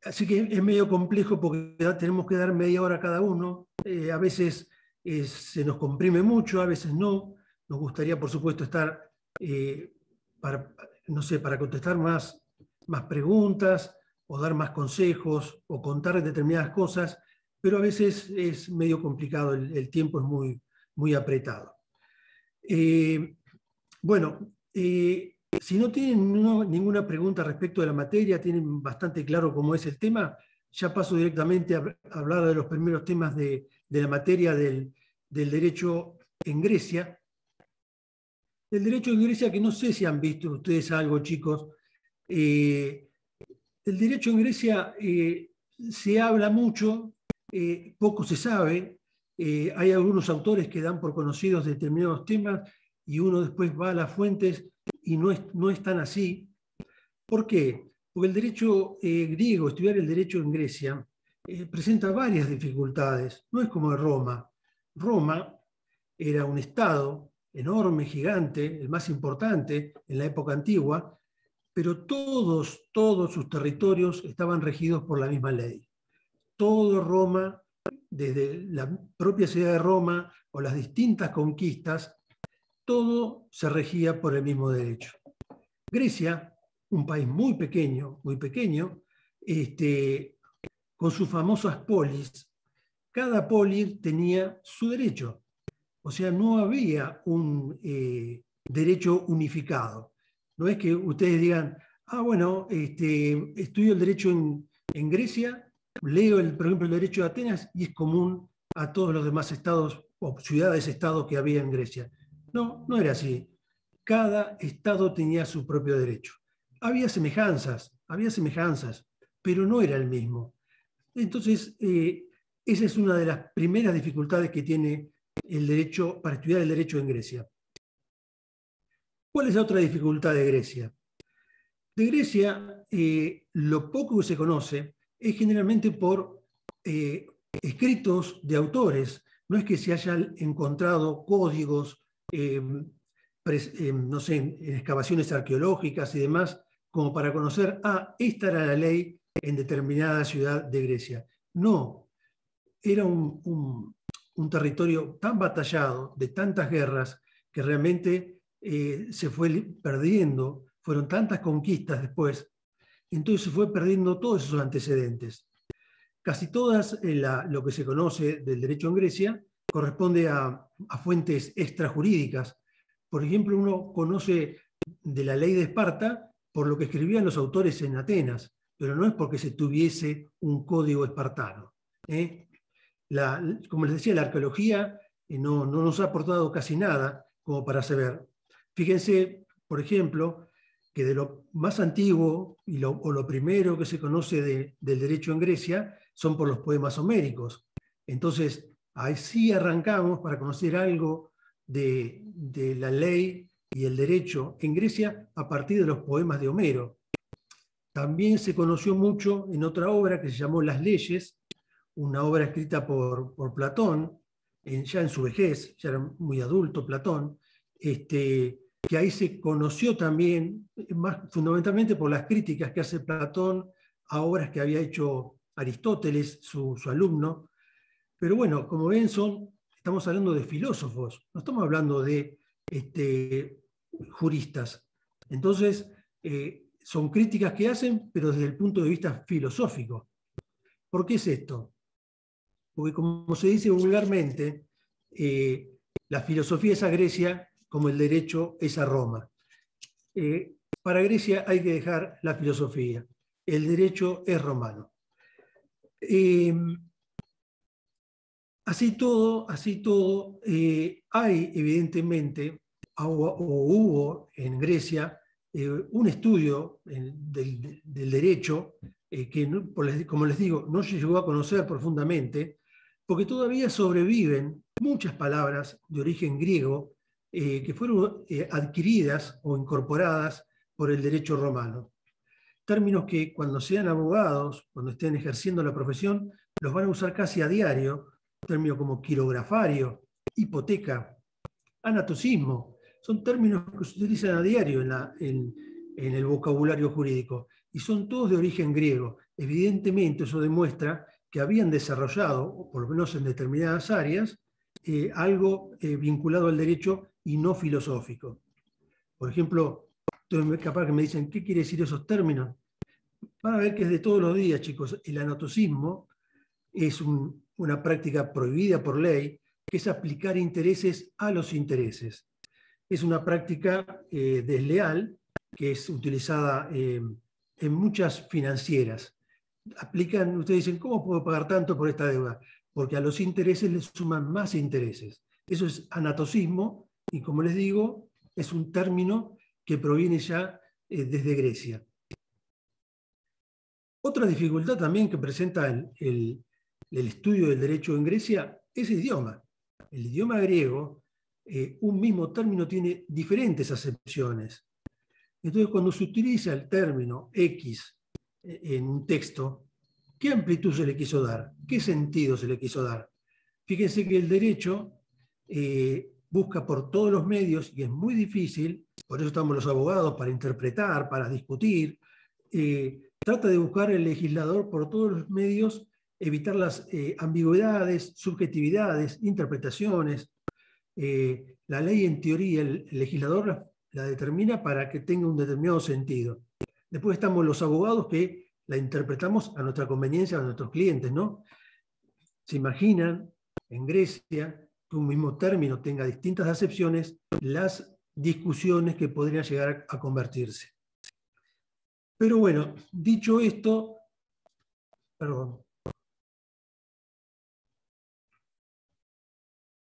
así que es medio complejo porque tenemos que dar media hora cada uno, a veces se nos comprime mucho, a veces no. Nos gustaría, por supuesto, estar para contestar más preguntas o dar más consejos o contar determinadas cosas, pero a veces es medio complicado, el tiempo es muy, muy apretado. Bueno, si no tienen ninguna pregunta respecto de la materia, tienen bastante claro cómo es el tema, ya paso directamente a hablar de los primeros temas de la materia del derecho en Grecia. El derecho en Grecia, que no sé si han visto ustedes algo, chicos. El derecho en Grecia se habla mucho, poco se sabe. Hay algunos autores que dan por conocidos determinados temas y uno después va a las fuentes y no es tan así. ¿Por qué? Porque el derecho griego, estudiar el derecho en Grecia, presenta varias dificultades. No es como en Roma. Roma era un estado enorme, gigante, el más importante en la época antigua, pero todos sus territorios estaban regidos por la misma ley. Todo Roma, desde la propia ciudad de Roma o las distintas conquistas, todo se regía por el mismo derecho. Grecia, un país muy pequeño, con sus famosas polis, cada polis tenía su derecho. O sea, no había un derecho unificado. No es que ustedes digan, bueno, estudio el derecho en Grecia, leo, por ejemplo, el derecho de Atenas y es común a todos los demás estados o ciudades-estados que había en Grecia. No, no era así. Cada estado tenía su propio derecho. Había semejanzas, pero no era el mismo. Entonces, esa es una de las primeras dificultades que tiene el derecho para estudiar el derecho en Grecia. ¿Cuál es la otra dificultad de Grecia? De Grecia, lo poco que se conoce es generalmente por escritos de autores. No es que se hayan encontrado códigos, no sé, en excavaciones arqueológicas y demás, como para conocer, esta era la ley en determinada ciudad de Grecia. No. era un territorio tan batallado, de tantas guerras, que realmente se fue perdiendo, fueron tantas conquistas después, entonces se fue perdiendo todos esos antecedentes. Casi todas lo que se conoce del derecho en Grecia corresponde a fuentes extrajurídicas. Por ejemplo, uno conoce de la ley de Esparta por lo que escribían los autores en Atenas, pero no es porque se tuviese un código espartano. Como les decía, la arqueología no nos ha aportado casi nada como para saber. Fíjense, por ejemplo, que de lo más antiguo o lo primero que se conoce del derecho en Grecia son por los poemas homéricos. Entonces, ahí sí arrancamos para conocer algo de la ley y el derecho en Grecia a partir de los poemas de Homero. También se conoció mucho en otra obra que se llamó Las Leyes, una obra escrita por Platón, ya en su vejez, ya era muy adulto Platón, que ahí se conoció también, fundamentalmente por las críticas que hace Platón a obras que había hecho Aristóteles, su alumno. Pero bueno, como ven, estamos hablando de filósofos, no estamos hablando de juristas. Entonces, son críticas que hacen, pero desde el punto de vista filosófico. ¿Por qué es esto? Porque como se dice vulgarmente, la filosofía es a Grecia como el derecho es a Roma. Para Grecia hay que dejar la filosofía. El derecho es romano. Así todo, hay evidentemente, o hubo en Grecia, un estudio del derecho que, como les digo, no se llegó a conocer profundamente, porque todavía sobreviven muchas palabras de origen griego que fueron adquiridas o incorporadas por el derecho romano. Términos que cuando sean abogados, cuando estén ejerciendo la profesión, los van a usar casi a diario, términos como quirografario, hipoteca, anatocismo, son términos que se utilizan a diario en el vocabulario jurídico y son todos de origen griego. Evidentemente eso demuestra que habían desarrollado, o por lo menos en determinadas áreas, algo vinculado al derecho y no filosófico. Por ejemplo, capaz que me dicen, ¿qué quiere decir esos términos? Van a ver que es de todos los días, chicos. El anatocismo es una práctica prohibida por ley, que es aplicar intereses a los intereses. Es una práctica desleal que es utilizada en muchas financieras. Ustedes dicen, ¿cómo puedo pagar tanto por esta deuda? Porque a los intereses les suman más intereses. Eso es anatocismo y, como les digo, es un término que proviene ya desde Grecia. Otra dificultad también que presenta el estudio del derecho en Grecia es el idioma. El idioma griego, un mismo término tiene diferentes acepciones. Entonces, cuando se utiliza el término X en un texto, ¿qué amplitud se le quiso dar? ¿Qué sentido se le quiso dar? Fíjense que el derecho busca por todos los medios, y es muy difícil, por eso estamos los abogados, para interpretar, para discutir, trata de buscar el legislador por todos los medios, evitar las ambigüedades, subjetividades, interpretaciones. La ley, en teoría, el legislador la determina para que tenga un determinado sentido. Después estamos los abogados que la interpretamos a nuestra conveniencia, a nuestros clientes, ¿no? ¿Se imaginan en Grecia que un mismo término tenga distintas acepciones, las discusiones que podrían llegar a convertirse? Pero bueno, dicho esto, perdón.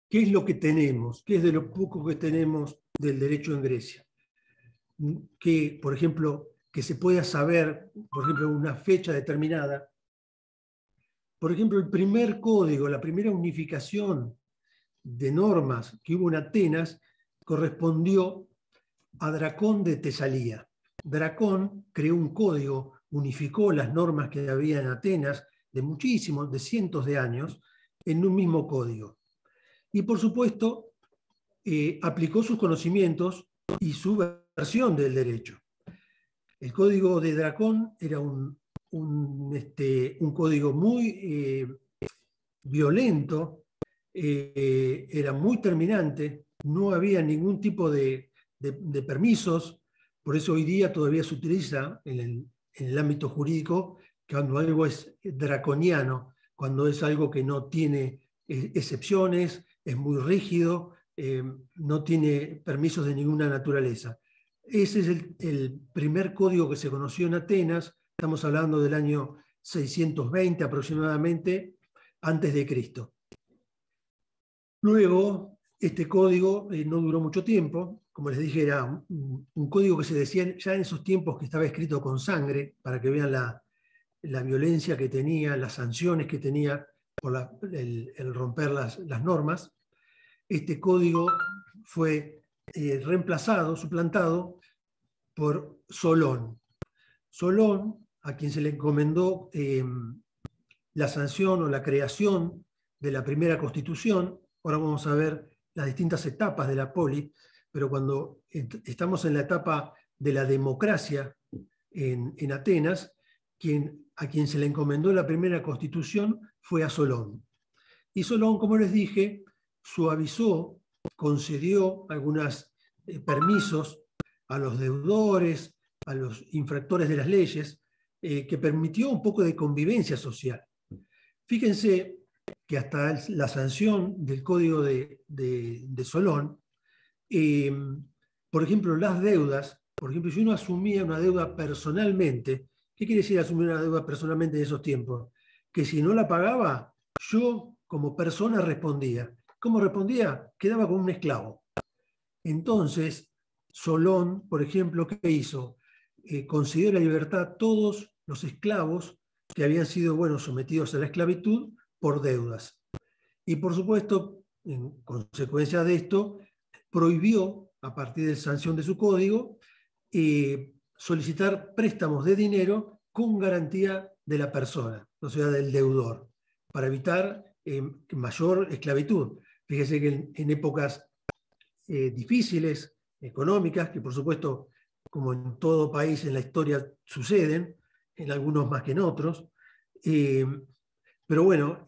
¿Qué es lo que tenemos? ¿Qué es de lo poco que tenemos del derecho en Grecia? Que, por ejemplo, que se pueda saber, por ejemplo, una fecha determinada. Por ejemplo, el primer código, la primera unificación de normas que hubo en Atenas correspondió a Dracón de Tesalía. Dracón creó un código, unificó las normas que había en Atenas de muchísimos, de cientos de años, en un mismo código. Y por supuesto, aplicó sus conocimientos y su versión del derecho. El código de Dracón era un código muy violento, era muy terminante, no había ningún tipo de permisos, por eso hoy día todavía se utiliza en el ámbito jurídico cuando algo es draconiano, cuando es algo que no tiene excepciones, es muy rígido, no tiene permisos de ninguna naturaleza. Ese es el primer código que se conoció en Atenas, estamos hablando del año 620 aproximadamente, antes de Cristo. Luego, este código no duró mucho tiempo, como les dije, era un código que se decía ya en esos tiempos que estaba escrito con sangre, para que vean la violencia que tenía, las sanciones que tenía por el romper las normas. Este código fue reemplazado, suplantado por Solón. Solón, a quien se le encomendó la sanción o la creación de la primera constitución. Ahora vamos a ver las distintas etapas de la poli, pero cuando estamos en la etapa de la democracia en Atenas, a quien se le encomendó la primera constitución fue a Solón. Y Solón, como les dije, suavizó, concedió algunos permisos a los deudores, a los infractores de las leyes, que permitió un poco de convivencia social. Fíjense que hasta la sanción del Código de Solón, por ejemplo, las deudas, por ejemplo, si uno asumía una deuda personalmente, ¿qué quiere decir asumir una deuda personalmente en esos tiempos? Que si no la pagaba, yo como persona respondía. ¿Cómo respondía? Quedaba como un esclavo. Entonces, Solón, por ejemplo, ¿qué hizo? Concedió la libertad a todos los esclavos que habían sido, sometidos a la esclavitud por deudas. Y por supuesto, en consecuencia de esto, prohibió, a partir de la sanción de su código, solicitar préstamos de dinero con garantía de la persona, o sea, del deudor, para evitar mayor esclavitud. Fíjese que en épocas difíciles, económicas, que por supuesto, como en todo país en la historia suceden, en algunos más que en otros, pero bueno,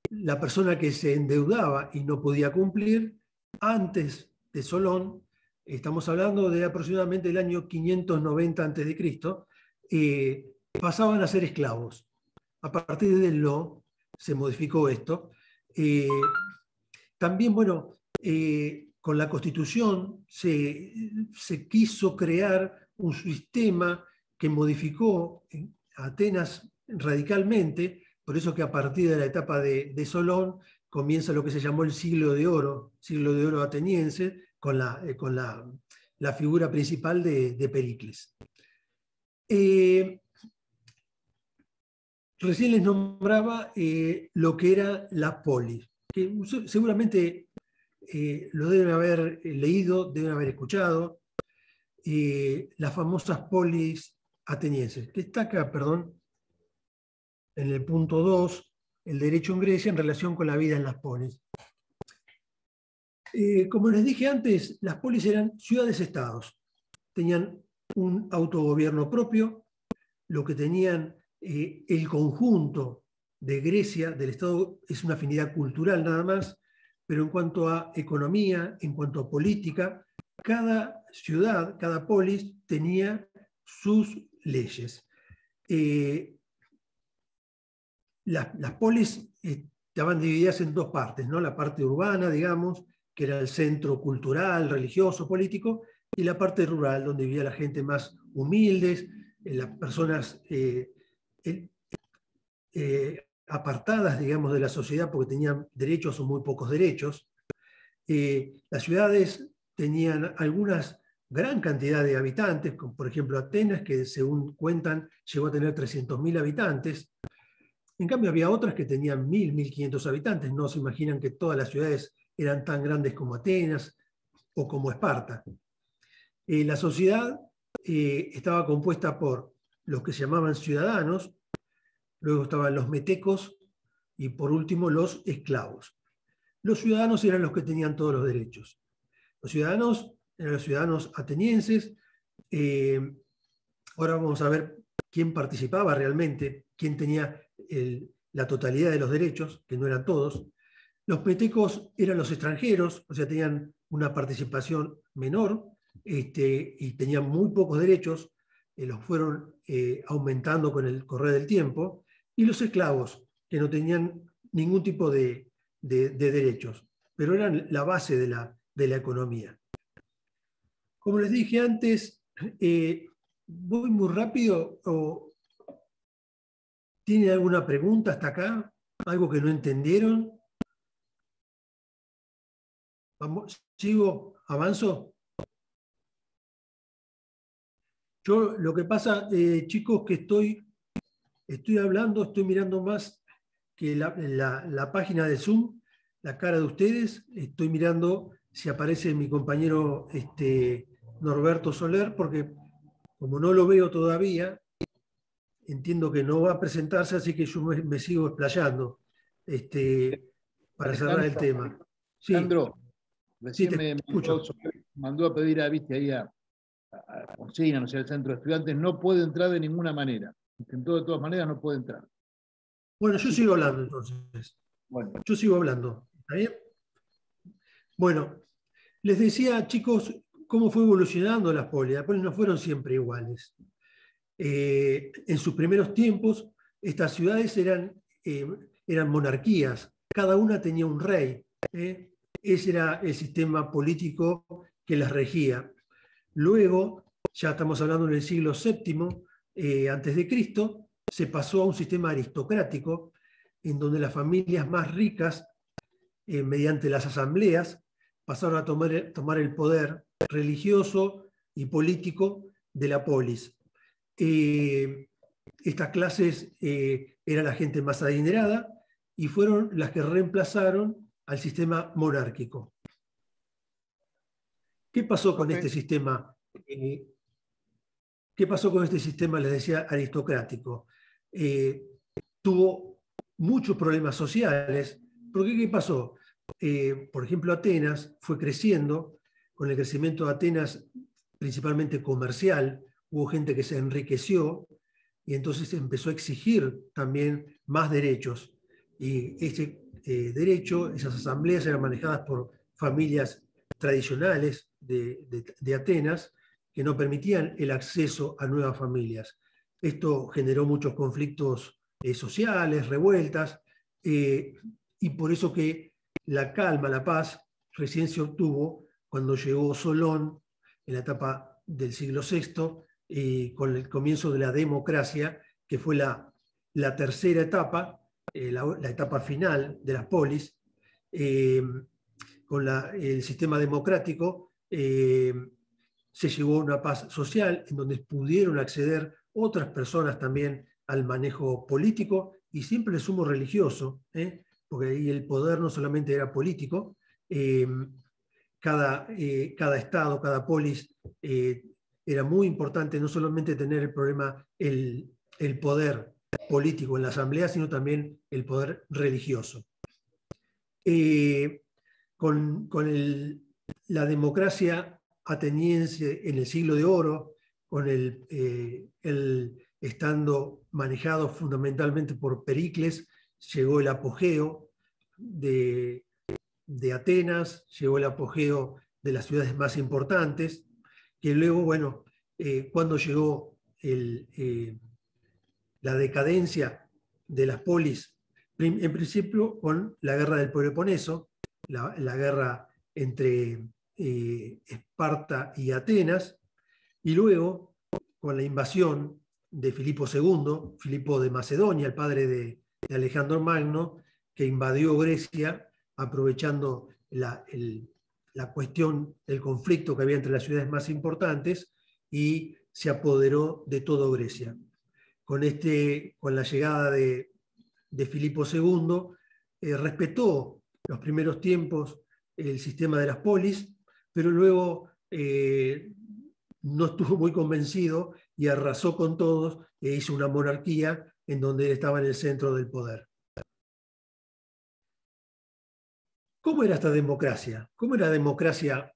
la persona que se endeudaba y no podía cumplir, antes de Solón, estamos hablando de aproximadamente el año 590 a.C., pasaban a ser esclavos. A partir de lo se modificó esto. También, con la Constitución se quiso crear un sistema que modificó Atenas radicalmente, por eso que a partir de la etapa de Solón comienza lo que se llamó el siglo de oro ateniense, con la figura principal de Pericles. Recién les nombraba lo que era la polis, que seguramente lo deben haber leído, deben haber escuchado, las famosas polis atenienses, que está acá, en el punto 2, el derecho en Grecia en relación con la vida en las polis. Como les dije antes, las polis eran ciudades-estados, tenían un autogobierno propio, lo que tenían el conjunto de Grecia, del Estado, es una afinidad cultural nada más, pero en cuanto a economía, en cuanto a política, cada ciudad, cada polis tenía sus leyes. Las polis estaban divididas en dos partes, ¿no? La parte urbana, digamos, que era el centro cultural, religioso, político, y la parte rural, donde vivía la gente más humildes, las personas apartadas, digamos, de la sociedad porque tenían derechos o muy pocos derechos. Las ciudades tenían gran cantidad de habitantes, como por ejemplo Atenas, que según cuentan llegó a tener 300.000 habitantes. En cambio había otras que tenían 1.000, 1.500 habitantes. No se imaginan que todas las ciudades eran tan grandes como Atenas o como Esparta. La sociedad estaba compuesta por los que se llamaban ciudadanos, luego estaban los metecos y por último los esclavos. Los ciudadanos eran los que tenían todos los derechos. Los ciudadanos eran los ciudadanos atenienses. Ahora vamos a ver quién participaba realmente, quién tenía la totalidad de los derechos, que no eran todos. Los petecos eran los extranjeros, o sea, tenían una participación menor y tenían muy pocos derechos, los fueron aumentando con el correr del tiempo, y los esclavos, que no tenían ningún tipo de derechos, pero eran la base de la economía. Como les dije antes, ¿voy muy rápido o tienen alguna pregunta hasta acá? ¿Algo que no entendieron? Vamos, ¿sigo? ¿Avanzo? Yo lo que pasa, chicos, que estoy hablando, estoy mirando más que la página de Zoom, la cara de ustedes, estoy mirando si aparece mi compañero Norberto Soler, porque como no lo veo todavía, entiendo que no va a presentarse, así que yo me sigo explayando para cerrar el tema. Sí. Alejandro, recién Sí, me mandó a pedir ahí a Cocina, no sé, el centro de estudiantes, no puede entrar de ninguna manera. Intentó de todas maneras, no puede entrar. Bueno, yo sigo hablando entonces. Bueno. Yo sigo hablando. ¿Está bien? Bueno, les decía, chicos, cómo fue evolucionando las polis. Las polis no fueron siempre iguales. En sus primeros tiempos, estas ciudades eran monarquías. Cada una tenía un rey. Ese era el sistema político que las regía. Luego, ya estamos hablando en el siglo VII antes de Cristo, se pasó a un sistema aristocrático en donde las familias más ricas, mediante las asambleas, pasaron a tomar el poder religioso y político de la polis. Estas clases eran la gente más adinerada y fueron las que reemplazaron al sistema monárquico. ¿Qué pasó con este sistema? ¿Qué pasó con este sistema, les decía, aristocrático? Tuvo muchos problemas sociales. Porque ¿qué pasó? Por ejemplo, Atenas fue creciendo. Con el crecimiento de Atenas, principalmente comercial, hubo gente que se enriqueció y entonces empezó a exigir también más derechos. Y ese derecho, esas asambleas eran manejadas por familias tradicionales de Atenas que no permitían el acceso a nuevas familias. Esto generó muchos conflictos sociales, revueltas, y por eso que la calma, la paz, recién se obtuvo cuando llegó Solón en la etapa del siglo VI, con el comienzo de la democracia, que fue la tercera etapa, la etapa final de las polis. Con el sistema democrático se llegó a una paz social en donde pudieron acceder otras personas también al manejo político y siempre el sumo religioso, porque ahí el poder no solamente era político, cada estado, cada polis era muy importante no solamente tener el poder político en la asamblea, sino también el poder religioso. Con la democracia ateniense en el siglo de oro, con estando manejado fundamentalmente por Pericles, llegó el apogeo de Atenas, llegó el apogeo de las ciudades más importantes, que luego, bueno, cuando llegó la decadencia de las polis, en principio con la guerra del Peloponeso, la guerra entre Esparta y Atenas, y luego con la invasión de Filipo II, Filipo de Macedonia, el padre de Alejandro Magno, que invadió Grecia aprovechando la cuestión del conflicto que había entre las ciudades más importantes y se apoderó de toda Grecia. Con la llegada de Filipo II, respetó los primeros tiempos el sistema de las polis, pero luego no estuvo muy convencido y arrasó con todos e hizo una monarquía en donde él estaba en el centro del poder. ¿Cómo era esta democracia? ¿Cómo era la democracia?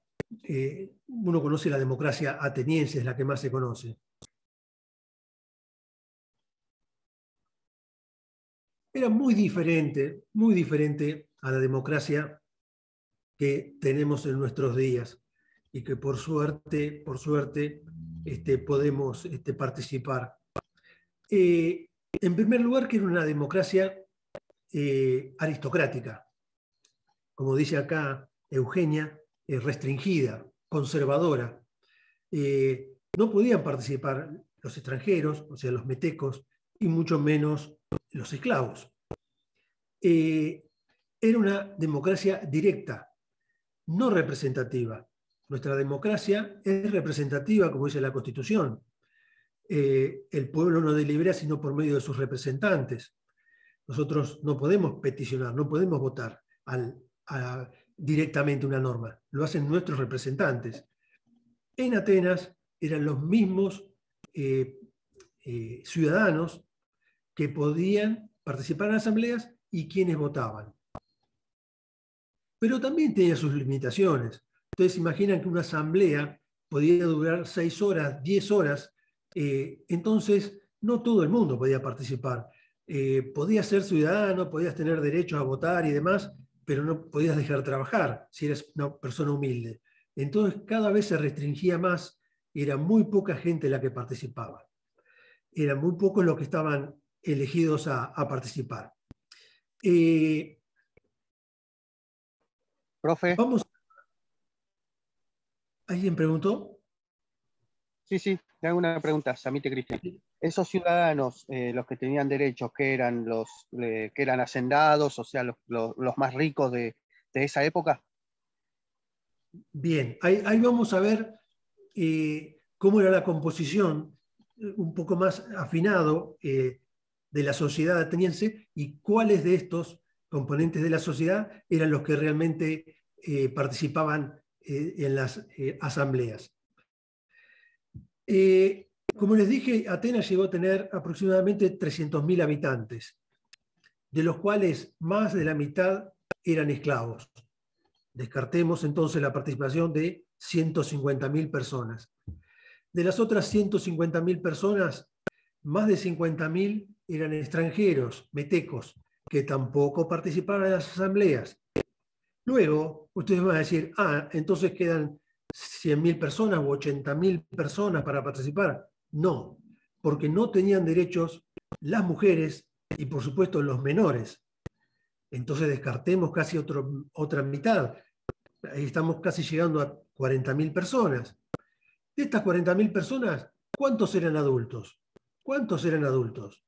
Uno conoce la democracia ateniense, es la que más se conoce. era muy diferente a la democracia que tenemos en nuestros días y que por suerte podemos participar. En primer lugar, que era una democracia aristocrática, como dice acá Eugenia, restringida, conservadora. No podían participar los extranjeros, o sea, los metecos, y mucho menos los esclavos. Era una democracia directa, no representativa. Nuestra democracia es representativa, como dice la Constitución. El pueblo no delibera sino por medio de sus representantes. Nosotros no podemos peticionar, no podemos votar directamente una norma, lo hacen nuestros representantes. En Atenas eran los mismos ciudadanos que podían participar en asambleas y quienes votaban. Pero también tenía sus limitaciones. Ustedes imaginan que una asamblea podía durar 6 horas, 10 horas, entonces no todo el mundo podía participar. Podías ser ciudadano, podías tener derecho a votar y demás, pero no podías dejar de trabajar si eres una persona humilde. Entonces cada vez se restringía más, era muy poca gente la que participaba. Eran muy pocos los que estaban elegidos a participar. Profe. Vamos. ¿Alguien preguntó? Sí, le hago una pregunta, Samite Cristian. Esos ciudadanos, los que tenían derechos, que eran que eran hacendados, o sea, los más ricos de esa época. Bien, ahí vamos a ver cómo era la composición, un poco más afinado, de la sociedad ateniense y cuáles de estos componentes de la sociedad eran los que realmente participaban en las asambleas. Como les dije, Atenas llegó a tener aproximadamente 300.000 habitantes, de los cuales más de la mitad eran esclavos. Descartemos entonces la participación de 150.000 personas. De las otras 150.000 personas, más de 50.000 eran extranjeros, metecos, que tampoco participaban en las asambleas. Luego, ustedes van a decir, entonces quedan 100.000 personas u 80.000 personas para participar. No, porque no tenían derechos las mujeres y por supuesto los menores. Entonces descartemos casi otra mitad. Ahí estamos casi llegando a 40.000 personas. De estas 40.000 personas, ¿cuántos eran adultos? ¿Cuántos eran adultos?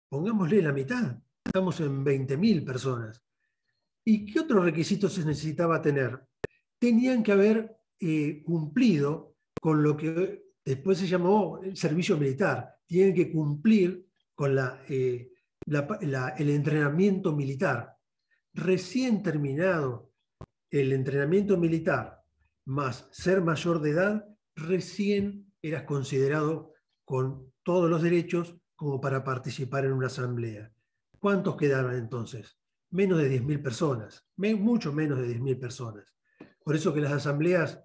Pongámosle la mitad. Estamos en 20.000 personas. ¿Y qué otros requisitos se necesitaba tener? Tenían que haber cumplido con lo que después se llamó el servicio militar. Tienen que cumplir con el entrenamiento militar. Recién terminado el entrenamiento militar, más ser mayor de edad, recién eras considerado con todos los derechos como para participar en una asamblea. ¿Cuántos quedaron entonces? Menos de 10.000 personas, mucho menos de 10.000 personas. Por eso que las asambleas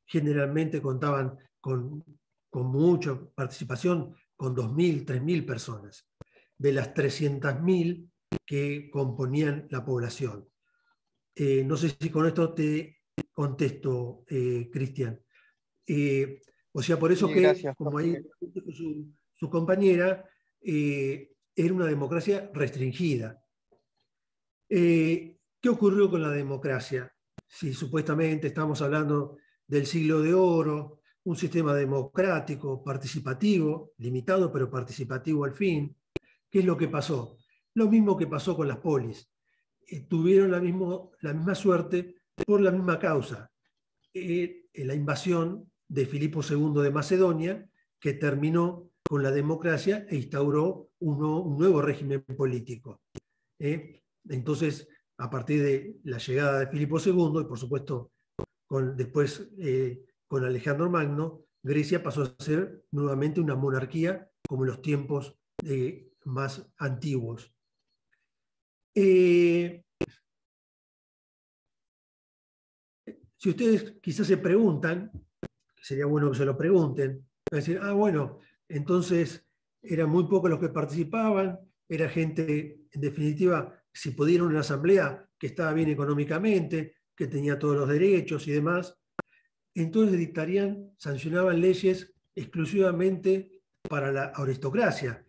generalmente contaban con mucha participación, con 2.000, 3.000 personas, de las 300.000 que componían la población. No sé si con esto te contesto, Cristian. O sea, por eso sí, que, gracias, como ahí su compañera, era una democracia restringida. ¿Qué ocurrió con la democracia? Si supuestamente estamos hablando del siglo de oro, un sistema democrático, participativo, limitado pero participativo al fin, ¿qué es lo que pasó? Lo mismo que pasó con las polis. Tuvieron la misma suerte por la misma causa, la invasión de Filipo II de Macedonia, que terminó con la democracia e instauró un nuevo régimen político. Entonces, a partir de la llegada de Filipo II, y por supuesto después con Alejandro Magno, Grecia pasó a ser nuevamente una monarquía como en los tiempos más antiguos. Si ustedes quizás se preguntan, sería bueno que se lo pregunten, van a decir, bueno, entonces eran muy pocos los que participaban, era gente, en definitiva, si pudiera una asamblea, que estaba bien económicamente, que tenía todos los derechos y demás. Entonces sancionaban leyes exclusivamente para la aristocracia.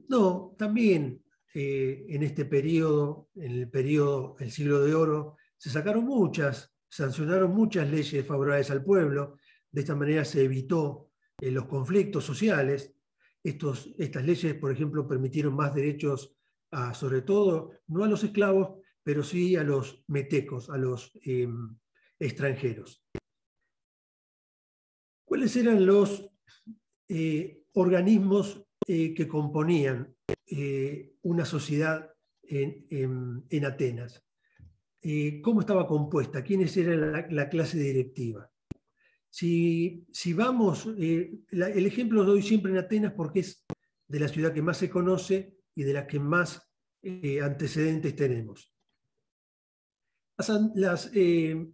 No, también en este periodo, en el siglo de oro, se sancionaron muchas leyes favorables al pueblo. De esta manera se evitó los conflictos sociales. Estas leyes, por ejemplo, permitieron más derechos sobre todo, no a los esclavos, pero sí a los metecos, a los extranjeros. ¿Cuáles eran los organismos que componían una sociedad en Atenas? ¿Cómo estaba compuesta? ¿Quiénes eran la clase directiva? Si vamos, el ejemplo lo doy siempre en Atenas porque es de la ciudad que más se conoce y de la que más antecedentes tenemos. Las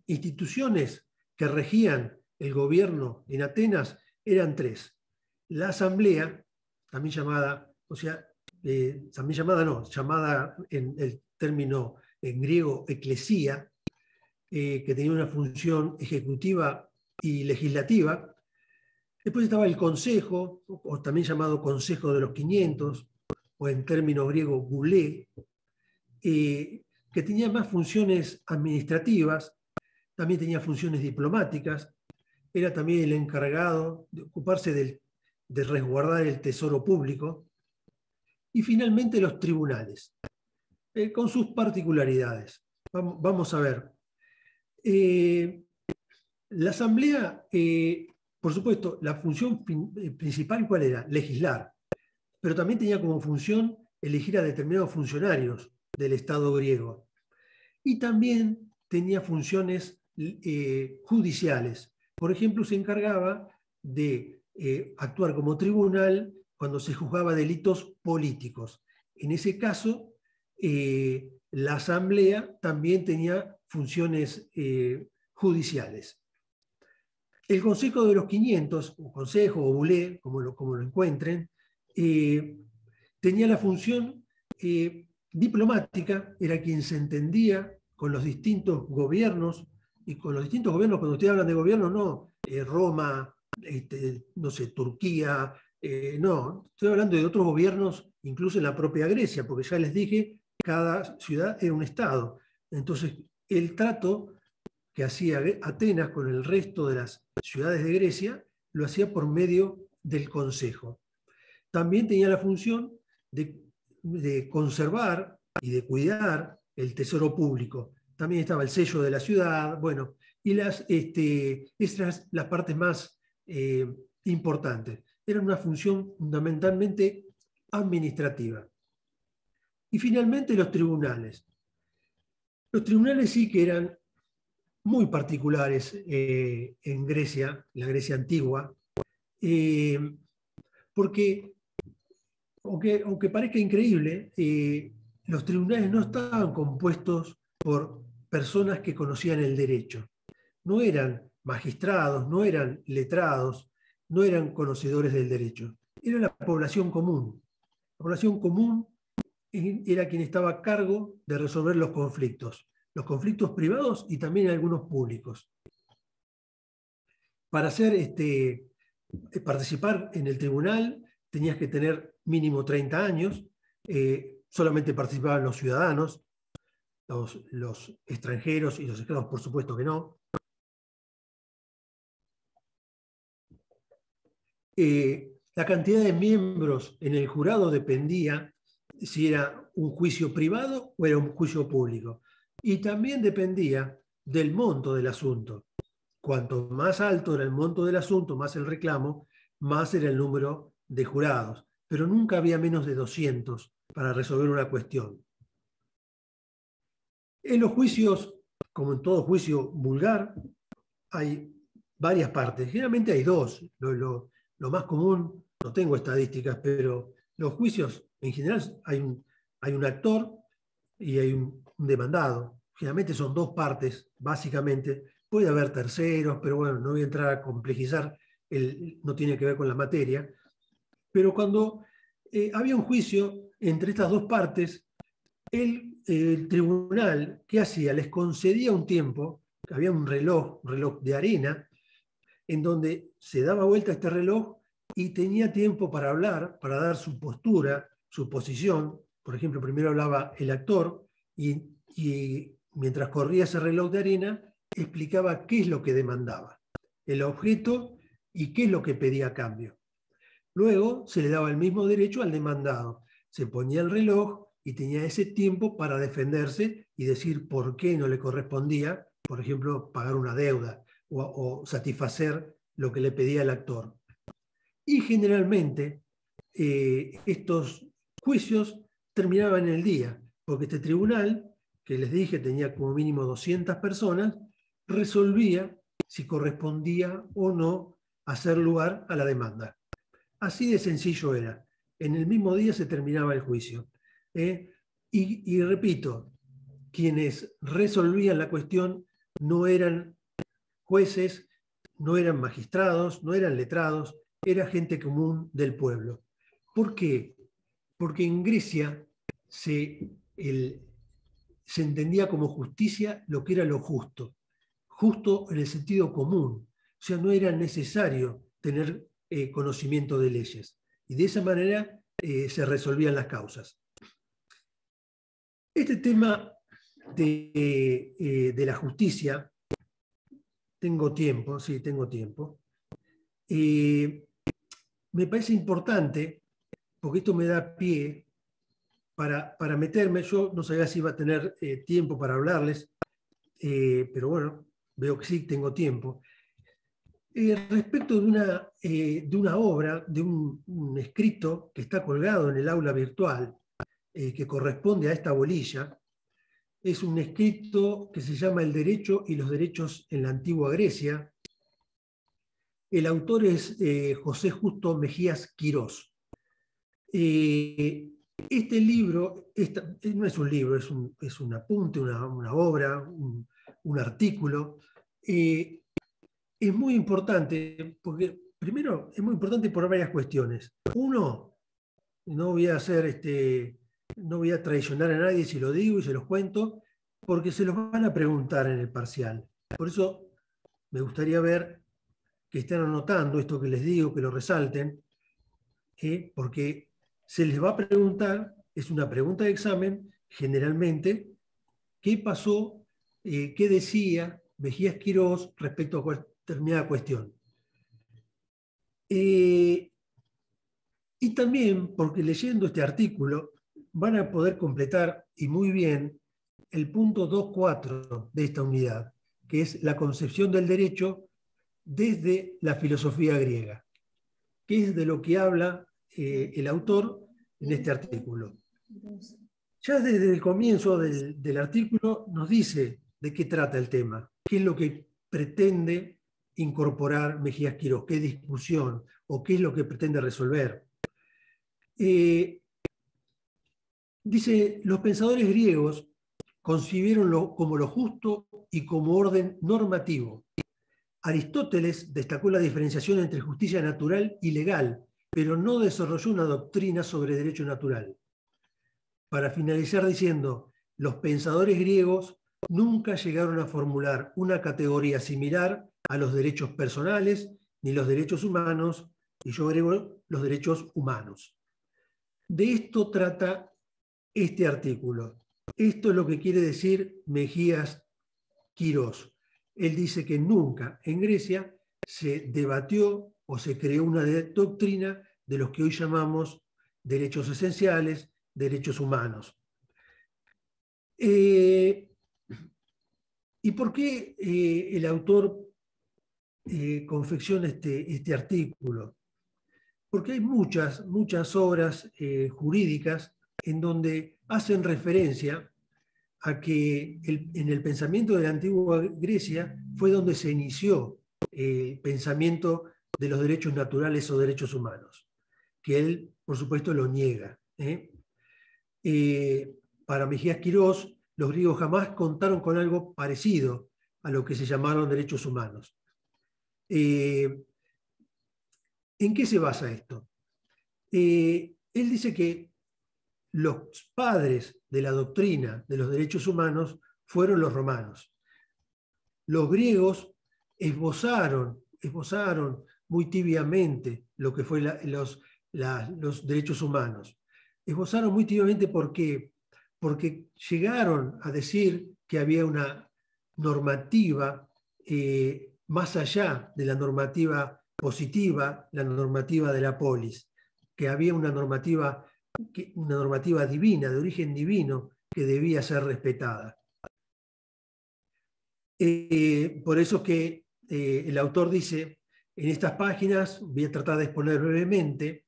instituciones que regían el gobierno en Atenas eran tres. La asamblea, también llamada, llamada en el término en griego eclesía, que tenía una función ejecutiva y legislativa. Después estaba el consejo, o también llamado Consejo de los 500, o en término griego boulé, que tenía más funciones administrativas, también tenía funciones diplomáticas, era también el encargado de ocuparse de resguardar el tesoro público, y finalmente los tribunales, con sus particularidades. Vamos a ver. La asamblea, por supuesto, la función principal, ¿cuál era? Legislar, pero también tenía como función elegir a determinados funcionarios del Estado griego. Y también tenía funciones judiciales. Por ejemplo, se encargaba de actuar como tribunal cuando se juzgaba delitos políticos. En ese caso, la asamblea también tenía funciones judiciales. El Consejo de los 500, o Consejo o Boulé, como lo encuentren, tenía la función diplomática, era quien se entendía con los distintos gobiernos, y con los distintos gobiernos, cuando ustedes hablan de gobierno, no Roma, no sé, Turquía, no, estoy hablando de otros gobiernos, incluso en la propia Grecia, porque ya les dije, cada ciudad era un estado. Entonces, el trato que hacía Atenas con el resto de las ciudades de Grecia, lo hacía por medio del Consejo. También tenía la función de conservar y de cuidar el tesoro público. También estaba el sello de la ciudad, bueno, y estas las partes más importantes. Era una función fundamentalmente administrativa. Y finalmente los tribunales. Los tribunales sí que eran muy particulares en Grecia, la Grecia antigua, porque aunque parezca increíble, los tribunales no estaban compuestos por personas que conocían el derecho. No eran magistrados, no eran letrados, no eran conocedores del derecho. Era la población común. La población común era quien estaba a cargo de resolver los conflictos privados y también algunos públicos. Para participar en el tribunal tenías que tener mínimo 30 años, solamente participaban los ciudadanos, los extranjeros y los esclavos, por supuesto que no. La cantidad de miembros en el jurado dependía si era un juicio privado o era un juicio público. Y también dependía del monto del asunto. Cuanto más alto era el monto del asunto, más el reclamo, más era el número de jurados. Pero nunca había menos de 200 para resolver una cuestión. En los juicios, como en todo juicio vulgar, hay varias partes. Generalmente hay dos. Lo más común, no tengo estadísticas, pero los juicios en general hay un actor y hay un demandado. Generalmente son dos partes, básicamente. Puede haber terceros, pero bueno, no voy a entrar a complejizar, no tiene que ver con la materia. Pero cuando había un juicio entre estas dos partes. El tribunal, ¿qué hacía? Les concedía un tiempo, había un reloj de arena, en donde se daba vuelta este reloj y tenía tiempo para hablar, para dar su postura, su posición. Por ejemplo, primero hablaba el actor y mientras corría ese reloj de arena, explicaba qué es lo que demandaba, el objeto y qué es lo que pedía a cambio. Luego se le daba el mismo derecho al demandado. Se ponía el reloj y tenía ese tiempo para defenderse y decir por qué no le correspondía, por ejemplo, pagar una deuda o satisfacer lo que le pedía el actor. Y generalmente estos juicios terminaban en el día, porque este tribunal, que les dije tenía como mínimo 200 personas, resolvía si correspondía o no hacer lugar a la demanda. Así de sencillo era. En el mismo día se terminaba el juicio. Y repito, quienes resolvían la cuestión no eran jueces, no eran magistrados, no eran letrados, era gente común del pueblo. ¿Por qué? Porque en Grecia se entendía como justicia lo que era lo justo. Justo en el sentido común. O sea, no era necesario tener conocimiento de leyes. Y de esa manera se resolvían las causas. Este tema de la justicia, tengo tiempo, sí, tengo tiempo. Me parece importante, porque esto me da pie para meterme. Yo no sabía si iba a tener tiempo para hablarles, pero bueno, veo que sí tengo tiempo. Respecto de una obra, de un escrito que está colgado en el aula virtual, que corresponde a esta bolilla, es un escrito que se llama El derecho y los derechos en la antigua Grecia. El autor es José Justo Mejías Quirós. Este libro no es un libro, es un apunte, una obra, un artículo. Es muy importante, porque primero es muy importante por varias cuestiones. Uno, no voy a traicionar a nadie si lo digo y se los cuento, porque se los van a preguntar en el parcial. Por eso me gustaría ver que estén anotando esto que les digo, que lo resalten, porque se les va a preguntar, es una pregunta de examen, generalmente, qué pasó, qué decía Mejías Quirós respecto a determinada cuestión. Y también porque leyendo este artículo van a poder completar, y muy bien, el punto 2.4 de esta unidad, que es la concepción del derecho desde la filosofía griega, que es de lo que habla el autor en este artículo. Ya desde el comienzo del artículo nos dice de qué trata el tema, qué es lo que pretende incorporar Mejías Quirós, qué discusión o qué es lo que pretende resolver. Dice, los pensadores griegos concibieron como lo justo y como orden normativo. Aristóteles destacó la diferenciación entre justicia natural y legal, pero no desarrolló una doctrina sobre derecho natural. Para finalizar diciendo, los pensadores griegos nunca llegaron a formular una categoría similar a los derechos personales ni los derechos humanos, y yo agrego los derechos humanos. De esto trata este artículo. Esto es lo que quiere decir Mejías Quirós. Él dice que nunca en Grecia se debatió o se creó una doctrina de los que hoy llamamos derechos esenciales, derechos humanos. ¿Y por qué el autor confecciona este artículo? Porque hay muchas obras jurídicas en donde hacen referencia a que en el pensamiento de la antigua Grecia fue donde se inició el pensamiento de los derechos naturales o derechos humanos, que él, por supuesto, lo niega. Para Mejías Quirós, los griegos jamás contaron con algo parecido a lo que se llamaron derechos humanos. ¿En qué se basa esto? él dice que los padres de la doctrina de los derechos humanos fueron los romanos. Los griegos esbozaron muy tibiamente lo que fue los derechos humanos. Esbozaron muy tibiamente porque llegaron a decir que había una normativa más allá de la normativa positiva, la normativa de la polis, que había una normativa divina, de origen divino, que debía ser respetada. Por eso es que el autor dice, en estas páginas voy a tratar de exponer brevemente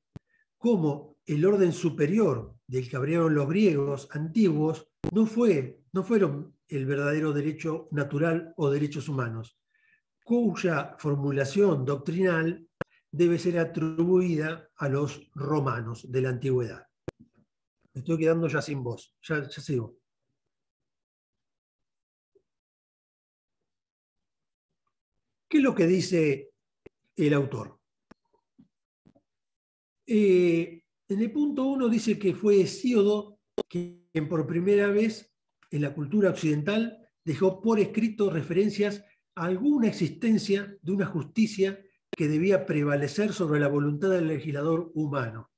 cómo el orden superior del que abrieron los griegos antiguos no fueron el verdadero derecho natural o derechos humanos, cuya formulación doctrinal debe ser atribuida a los romanos de la antigüedad. Me estoy quedando ya sin voz, ya sigo. ¿Qué es lo que dice el autor? En el punto 1 dice que fue Hesíodo quien por primera vez en la cultura occidental dejó por escrito referencias a alguna existencia de una justicia que debía prevalecer sobre la voluntad del legislador humano.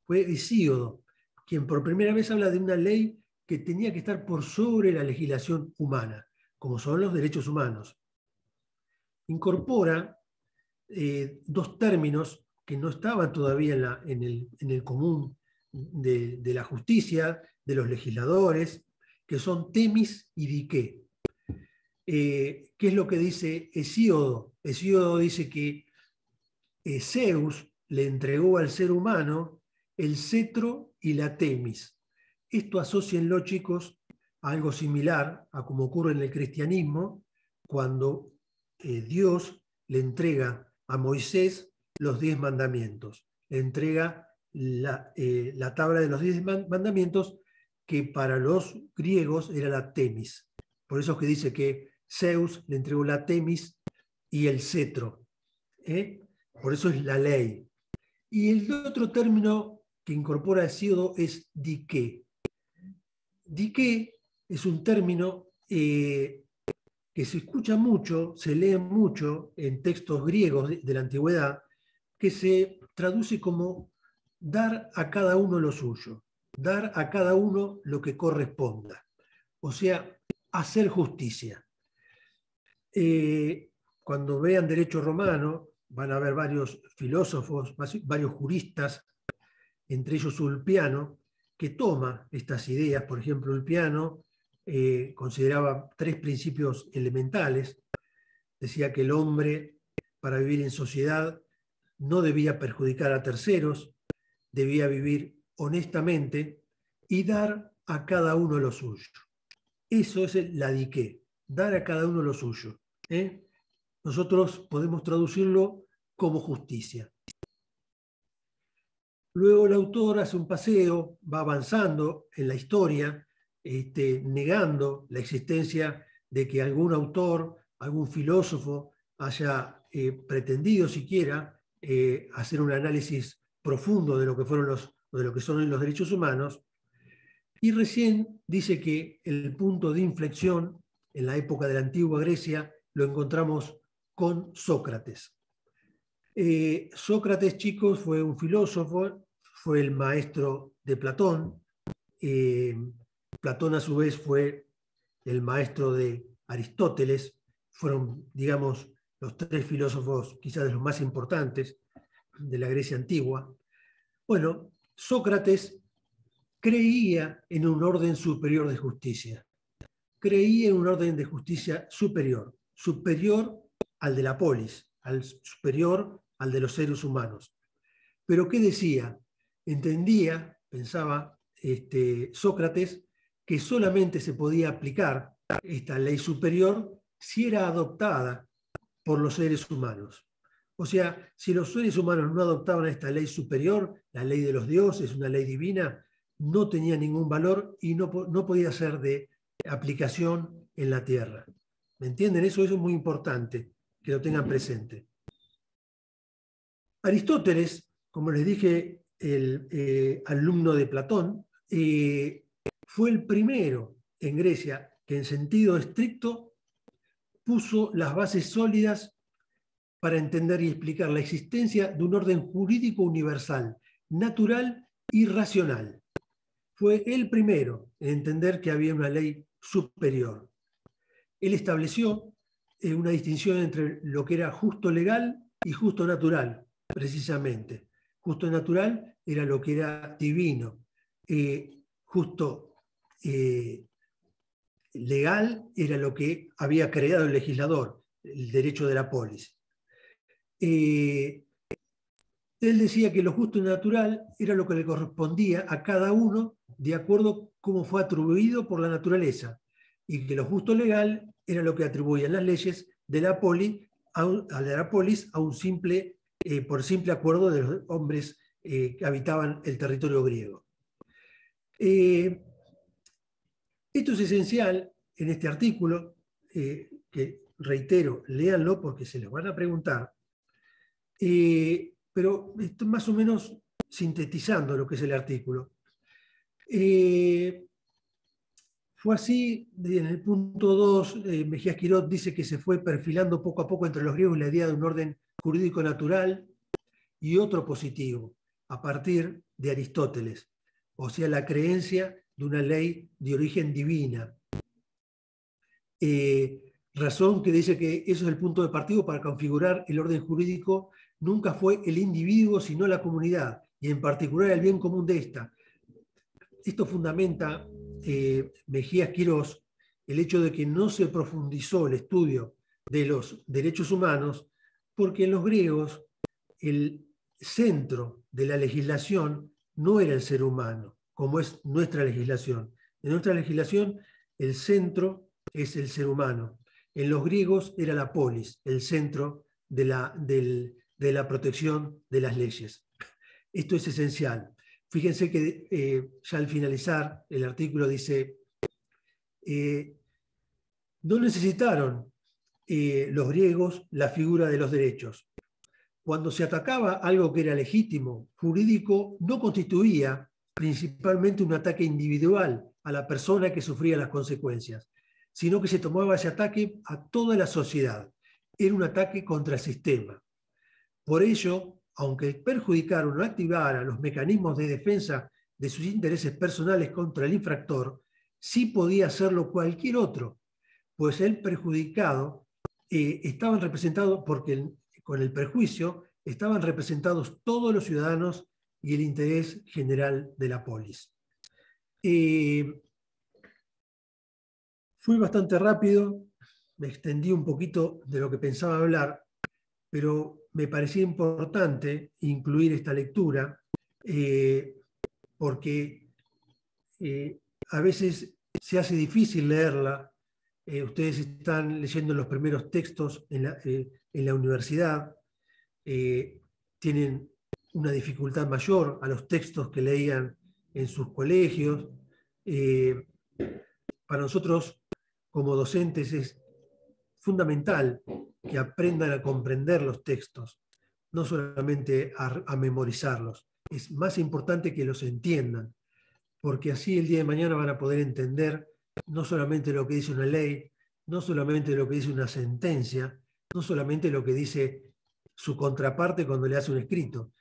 Fue Hesíodo quien por primera vez habla de una ley que tenía que estar por sobre la legislación humana, como son los derechos humanos. Incorpora dos términos que no estaban todavía en el común de la justicia, de los legisladores, que son temis y diqué. ¿Qué es lo que dice Hesíodo? Hesíodo dice que Zeus le entregó al ser humano el cetro y la temis. Esto asócienlo, chicos, a algo similar a como ocurre en el cristianismo, cuando Dios le entrega a Moisés los 10 mandamientos. Le entrega la tabla de los 10 mandamientos, que para los griegos era la temis. Por eso es que dice que Zeus le entregó la temis y el cetro. Por eso es la ley. Y el otro término que incorpora Hesíodo es diqué. Diqué es un término que se escucha mucho, se lee mucho en textos griegos de la antigüedad, que se traduce como dar a cada uno lo suyo, dar a cada uno lo que corresponda. O sea, hacer justicia. Cuando vean derecho romano, van a ver varios filósofos, varios juristas, entre ellos Ulpiano, que toma estas ideas. Por ejemplo, Ulpiano consideraba 3 principios elementales. Decía que el hombre, para vivir en sociedad, no debía perjudicar a terceros, debía vivir honestamente y dar a cada uno lo suyo. Eso es la diqué, dar a cada uno lo suyo. Nosotros podemos traducirlo como justicia. Luego el autor hace un paseo, va avanzando en la historia, negando la existencia de que algún autor, algún filósofo haya pretendido siquiera hacer un análisis profundo de lo que son los derechos humanos, y recién dice que el punto de inflexión en la época de la antigua Grecia lo encontramos con Sócrates. Sócrates, chicos, fue un filósofo, fue el maestro de Platón. Platón, a su vez, fue el maestro de Aristóteles. Fueron, digamos, los 3 filósofos quizás de los más importantes de la Grecia antigua. Bueno, Sócrates creía en un orden superior de justicia. Creía en un orden de justicia superior al de la polis, superior al de los seres humanos. Pero ¿qué decía? Entendía, pensaba Sócrates, que solamente se podía aplicar esta ley superior si era adoptada por los seres humanos. O sea, si los seres humanos no adoptaban esta ley superior, la ley de los dioses, una ley divina, no tenía ningún valor y no podía ser de aplicación en la tierra. ¿Me entienden? Eso es muy importante que lo tengan presente. Aristóteles, como les dije, el alumno de Platón, fue el primero en Grecia que en sentido estricto puso las bases sólidas para entender y explicar la existencia de un orden jurídico universal, natural y racional. Fue el primero en entender que había una ley superior. Él estableció una distinción entre lo que era justo legal y justo natural, precisamente. Justo natural era lo que era divino. Justo legal era lo que había creado el legislador, el derecho de la polis. Él decía que lo justo y natural era lo que le correspondía a cada uno de acuerdo a cómo fue atribuido por la naturaleza, y que lo justo legal era lo que atribuían las leyes de la polis a un simple, por simple acuerdo de los hombres que habitaban el territorio griego. Esto es esencial en este artículo, que reitero, léanlo porque se les van a preguntar, pero esto más o menos sintetizando lo que es el artículo. Fue así, en el punto 2, Mejías Quirós dice que se fue perfilando poco a poco entre los griegos la idea de un orden jurídico natural y otro positivo, a partir de Aristóteles, o sea, la creencia de una ley de origen divina. Razón que dice que eso es el punto de partida para configurar el orden jurídico. Nunca fue el individuo, sino la comunidad, y en particular el bien común de esta. Esto fundamenta Mejías Quirós el hecho de que no se profundizó el estudio de los derechos humanos, porque en los griegos el centro de la legislación no era el ser humano, como es nuestra legislación. En nuestra legislación el centro es el ser humano. En los griegos era la polis, el centro de la protección de las leyes. Esto es esencial. Fíjense que ya al finalizar el artículo dice, no necesitaron los griegos la figura de los derechos. Cuando se atacaba algo que era legítimo, jurídico, no constituía principalmente un ataque individual a la persona que sufría las consecuencias, sino que se tomaba ese ataque a toda la sociedad. Era un ataque contra el sistema. Por ello, aunque el perjudicado no activara los mecanismos de defensa de sus intereses personales contra el infractor, sí podía hacerlo cualquier otro, pues el perjudicado estaban representados, porque con el perjuicio estaban representados todos los ciudadanos y el interés general de la polis. Fui bastante rápido, me extendí un poquito de lo que pensaba hablar, pero me parecía importante incluir esta lectura porque a veces se hace difícil leerla. Ustedes están leyendo los primeros textos en la universidad, tienen una dificultad mayor a los textos que leían en sus colegios. Para nosotros, como docentes, es fundamental que aprendan a comprender los textos, no solamente a memorizarlos. Es más importante que los entiendan, porque así el día de mañana van a poder entender no solamente lo que dice una ley, no solamente lo que dice una sentencia, no solamente lo que dice su contraparte cuando le hace un escrito,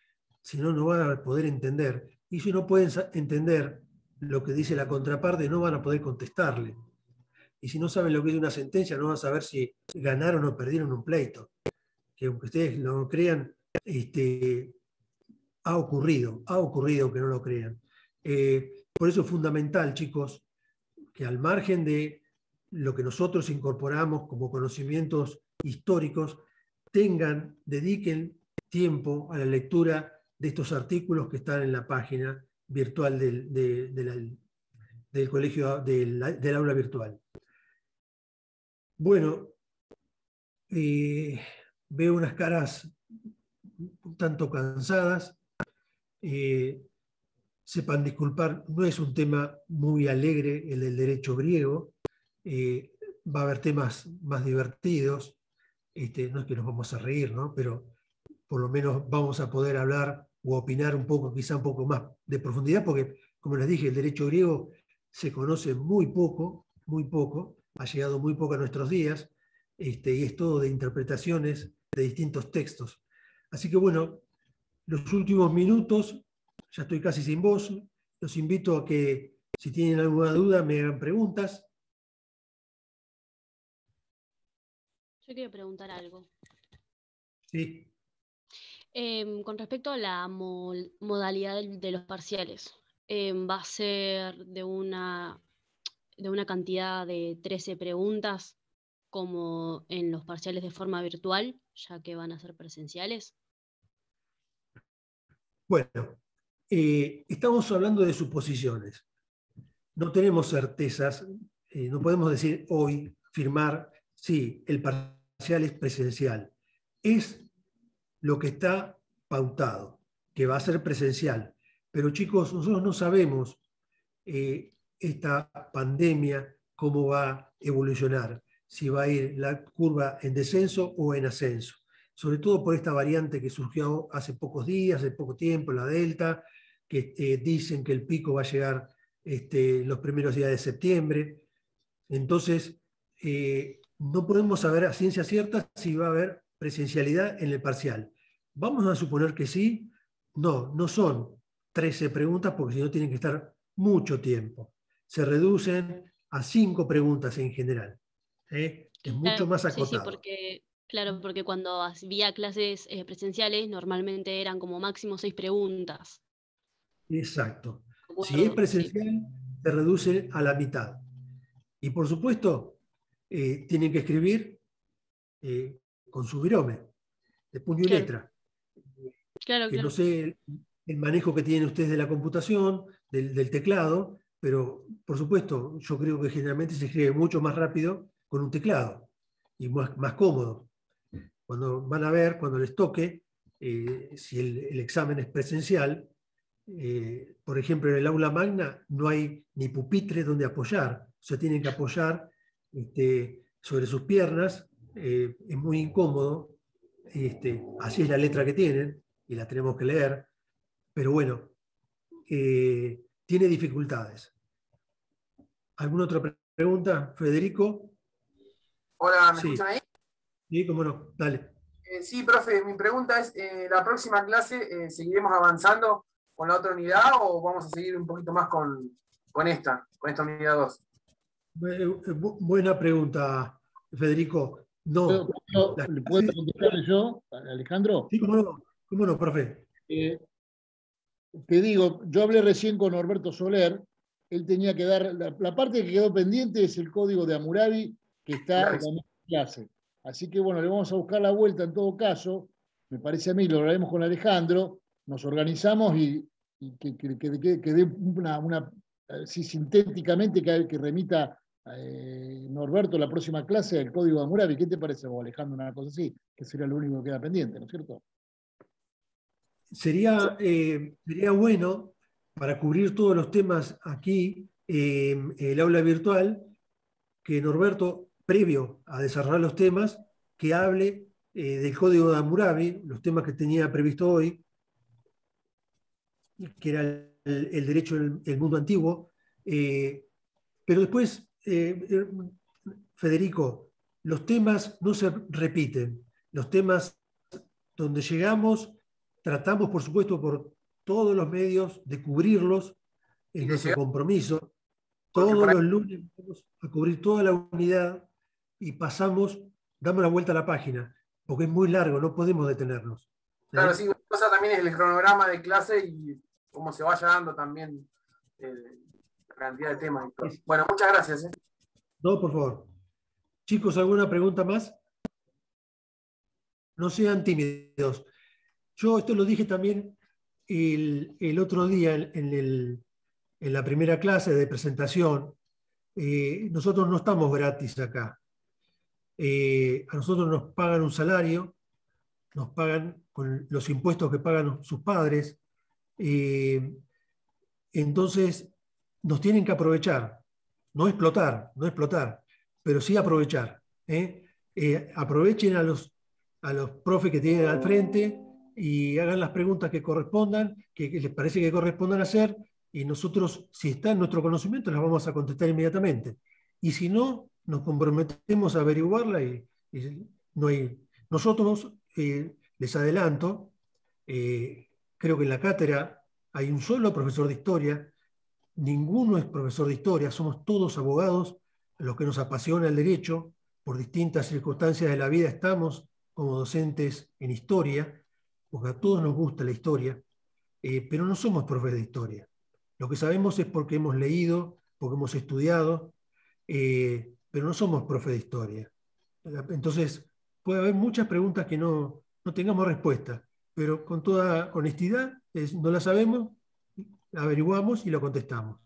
sino no van a poder entender. Y si no pueden entender lo que dice la contraparte, no van a poder contestarle. Y si no saben lo que es una sentencia, no van a saber si ganaron o perdieron un pleito. Que aunque ustedes no crean, ha ocurrido que no lo crean. Por eso es fundamental, chicos, que al margen de lo que nosotros incorporamos como conocimientos históricos, dediquen tiempo a la lectura de estos artículos que están en la página virtual del colegio, del aula virtual. Bueno, veo unas caras un tanto cansadas. Sepan disculpar, no es un tema muy alegre el del derecho griego. Va a haber temas más divertidos. No es que nos vamos a reír, ¿no? Pero por lo menos vamos a poder hablar o opinar un poco, quizá un poco más de profundidad, porque, como les dije, el derecho griego se conoce muy poco, ha llegado muy poco a nuestros días, y es todo de interpretaciones de distintos textos. Así que bueno, los últimos minutos, ya estoy casi sin voz, los invito a que, si tienen alguna duda, me hagan preguntas. Yo quiero preguntar algo. Sí. Con respecto a la modalidad de los parciales, ¿va a ser de una cantidad de 13 preguntas como en los parciales de forma virtual, ya que van a ser presenciales? Bueno, estamos hablando de suposiciones. No tenemos certezas, no podemos decir hoy, firmar, sí, el parcial es presencial. Es lo que está pautado, que va a ser presencial. Pero chicos, nosotros no sabemos esta pandemia cómo va a evolucionar, si va a ir la curva en descenso o en ascenso. Sobre todo por esta variante que surgió hace pocos días, hace poco tiempo, la Delta, que dicen que el pico va a llegar los primeros días de septiembre. Entonces, no podemos saber a ciencia cierta si va a haber presencialidad en el parcial. Vamos a suponer que sí. No son 13 preguntas, porque si no tienen que estar mucho tiempo. Se reducen a 5 preguntas en general. Es mucho más acotado. Sí, porque cuando había clases presenciales, normalmente eran como máximo 6 preguntas. Exacto. Si es presencial, se reduce a la mitad. Y por supuesto, tienen que escribir con su virome, de puño y letra. No sé el manejo que tienen ustedes de la computación, del teclado, pero por supuesto, yo creo que generalmente se escribe mucho más rápido con un teclado y más cómodo. Cuando van a ver, cuando les toque, si el examen es presencial, por ejemplo, en el aula magna no hay ni pupitre donde apoyar, o sea, tienen que apoyar sobre sus piernas, es muy incómodo, así es la letra que tienen y la tenemos que leer, pero bueno, tiene dificultades. ¿Alguna otra pregunta, Federico? Hola, ¿me escuchan ahí? Sí, cómo no, dale. Sí, profe, mi pregunta es, ¿la próxima clase seguiremos avanzando con la otra unidad o vamos a seguir un poquito más con esta unidad 2? Buena pregunta, Federico. No. ¿Le puedo contestarle yo, Alejandro? Sí, cómo no, profe. Te digo, yo hablé recién con Norberto Soler, él tenía que dar, la parte que quedó pendiente es el código de Hammurabi, que está en la clase. Así que bueno, le vamos a buscar la vuelta en todo caso, me parece a mí, lo hablaremos con Alejandro, nos organizamos y que dé una sintéticamente que remita Norberto la próxima clase el código de Hammurabi. ¿Qué te parece vos, Alejandro, una cosa así? Que sería lo único que queda pendiente, ¿no es cierto? Sería bueno, para cubrir todos los temas aquí, el aula virtual, que Norberto, previo a desarrollar los temas, que hable del código de Hammurabi, los temas que tenía previsto hoy, que era el derecho del mundo antiguo. Pero después, Federico, los temas no se repiten. Los temas donde llegamos, tratamos, por supuesto, por todos los medios de cubrirlos, es nuestro compromiso. Todos los lunes vamos a cubrir toda la unidad y damos la vuelta a la página, porque es muy largo, no podemos detenernos. Claro, sí, una cosa también es el cronograma de clase y cómo se vaya dando también la cantidad de temas. Bueno, muchas gracias. No, por favor. Chicos, ¿alguna pregunta más? No sean tímidos. Yo esto lo dije también el otro día en la primera clase de presentación. Nosotros no estamos gratis acá. A nosotros nos pagan un salario, nos pagan con los impuestos que pagan sus padres. Entonces, nos tienen que aprovechar, no explotar, pero sí aprovechar. Aprovechen a los profes que tienen al frente y hagan las preguntas que correspondan, que les parece que correspondan hacer, y nosotros, si está en nuestro conocimiento, las vamos a contestar inmediatamente. Y si no, nos comprometemos a averiguarla y no hay... Nosotros, les adelanto, creo que en la cátedra hay un solo profesor de historia, ninguno es profesor de historia, somos todos abogados, los que nos apasiona el derecho, por distintas circunstancias de la vida estamos como docentes en historia, porque a todos nos gusta la historia, pero no somos profes de historia. Lo que sabemos es porque hemos leído, porque hemos estudiado, pero no somos profes de historia. Entonces, puede haber muchas preguntas que no tengamos respuesta, pero con toda honestidad, no la sabemos, la averiguamos y lo contestamos.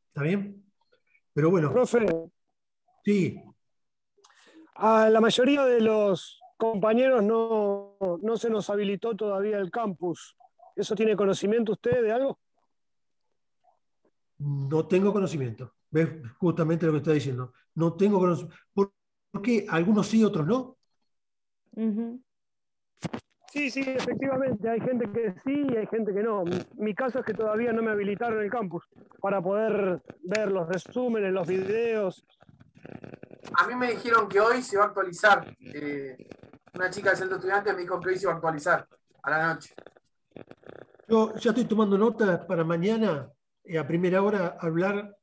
¿Está bien? Pero bueno. Profe. Sí. A la mayoría de los compañeros no se nos habilitó todavía el campus. ¿Eso tiene conocimiento usted de algo? No tengo conocimiento. ¿Ves? Justamente lo que está diciendo. No tengo conocimiento. ¿Por qué? Algunos sí, otros no. Sí, efectivamente. Hay gente que sí y hay gente que no. Mi caso es que todavía no me habilitaron el campus para poder ver los resúmenes, los videos. A mí me dijeron que hoy se va a actualizar. Una chica del centro estudiante me dijo que hoy se va a actualizar a la noche. Yo ya estoy tomando nota para mañana, a primera hora, hablar.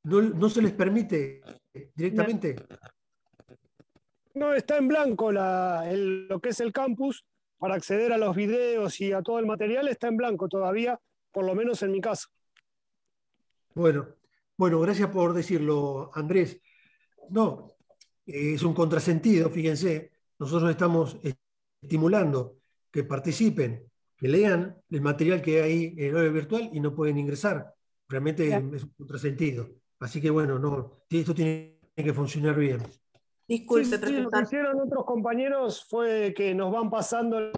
No se les permite directamente. No, está en blanco lo que es el campus. Para acceder a los videos y a todo el material está en blanco todavía, por lo menos en mi caso. Bueno, gracias por decirlo, Andrés. No, es un contrasentido, fíjense. Nosotros estamos estimulando que participen, que lean el material que hay en el horario virtual y no pueden ingresar. Realmente es un contrasentido. Así que bueno, esto tiene que funcionar bien. Disculpe, profesor. Lo que hicieron otros compañeros fue que nos van pasando el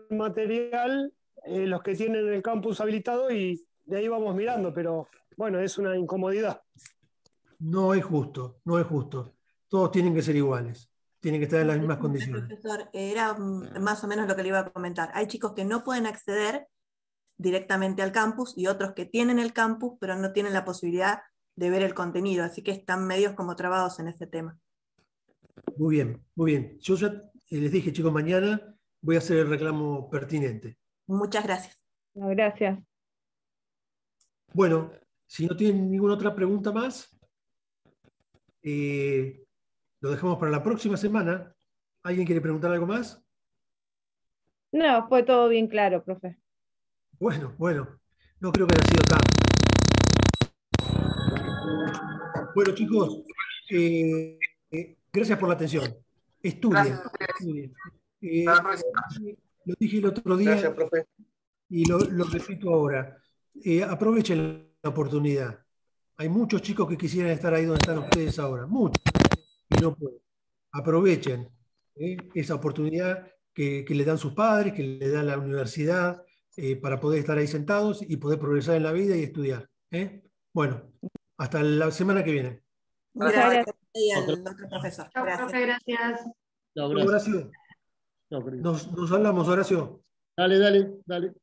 material, los que tienen el campus habilitado, y de ahí vamos mirando, pero bueno, es una incomodidad. No es justo. Todos tienen que ser iguales. Tienen que estar en las mismas condiciones. Profesor, era más o menos lo que le iba a comentar. Hay chicos que no pueden acceder directamente al campus y otros que tienen el campus, pero no tienen la posibilidad de ver el contenido, así que están medios como trabados en ese tema. Muy bien. Yo ya les dije, chicos, mañana voy a hacer el reclamo pertinente. Muchas gracias. No, gracias. Bueno, si no tienen ninguna otra pregunta más, lo dejamos para la próxima semana. ¿Alguien quiere preguntar algo más? No, fue todo bien claro, profe. Bueno, no creo que haya sido tanto. Bueno, chicos, gracias por la atención. Estudien. Lo dije el otro día. Gracias, profe. Y lo repito ahora. Aprovechen la oportunidad. Hay muchos chicos que quisieran estar ahí donde están ustedes ahora. Muchos. Y no pueden. Aprovechen esa oportunidad que le dan sus padres, que le dan la universidad, para poder estar ahí sentados y poder progresar en la vida y estudiar. Bueno, hasta la semana que viene. Gracias. Y al otro profesor. Chao, profe, gracias. Horacio. Nos hablamos, Horacio. Dale.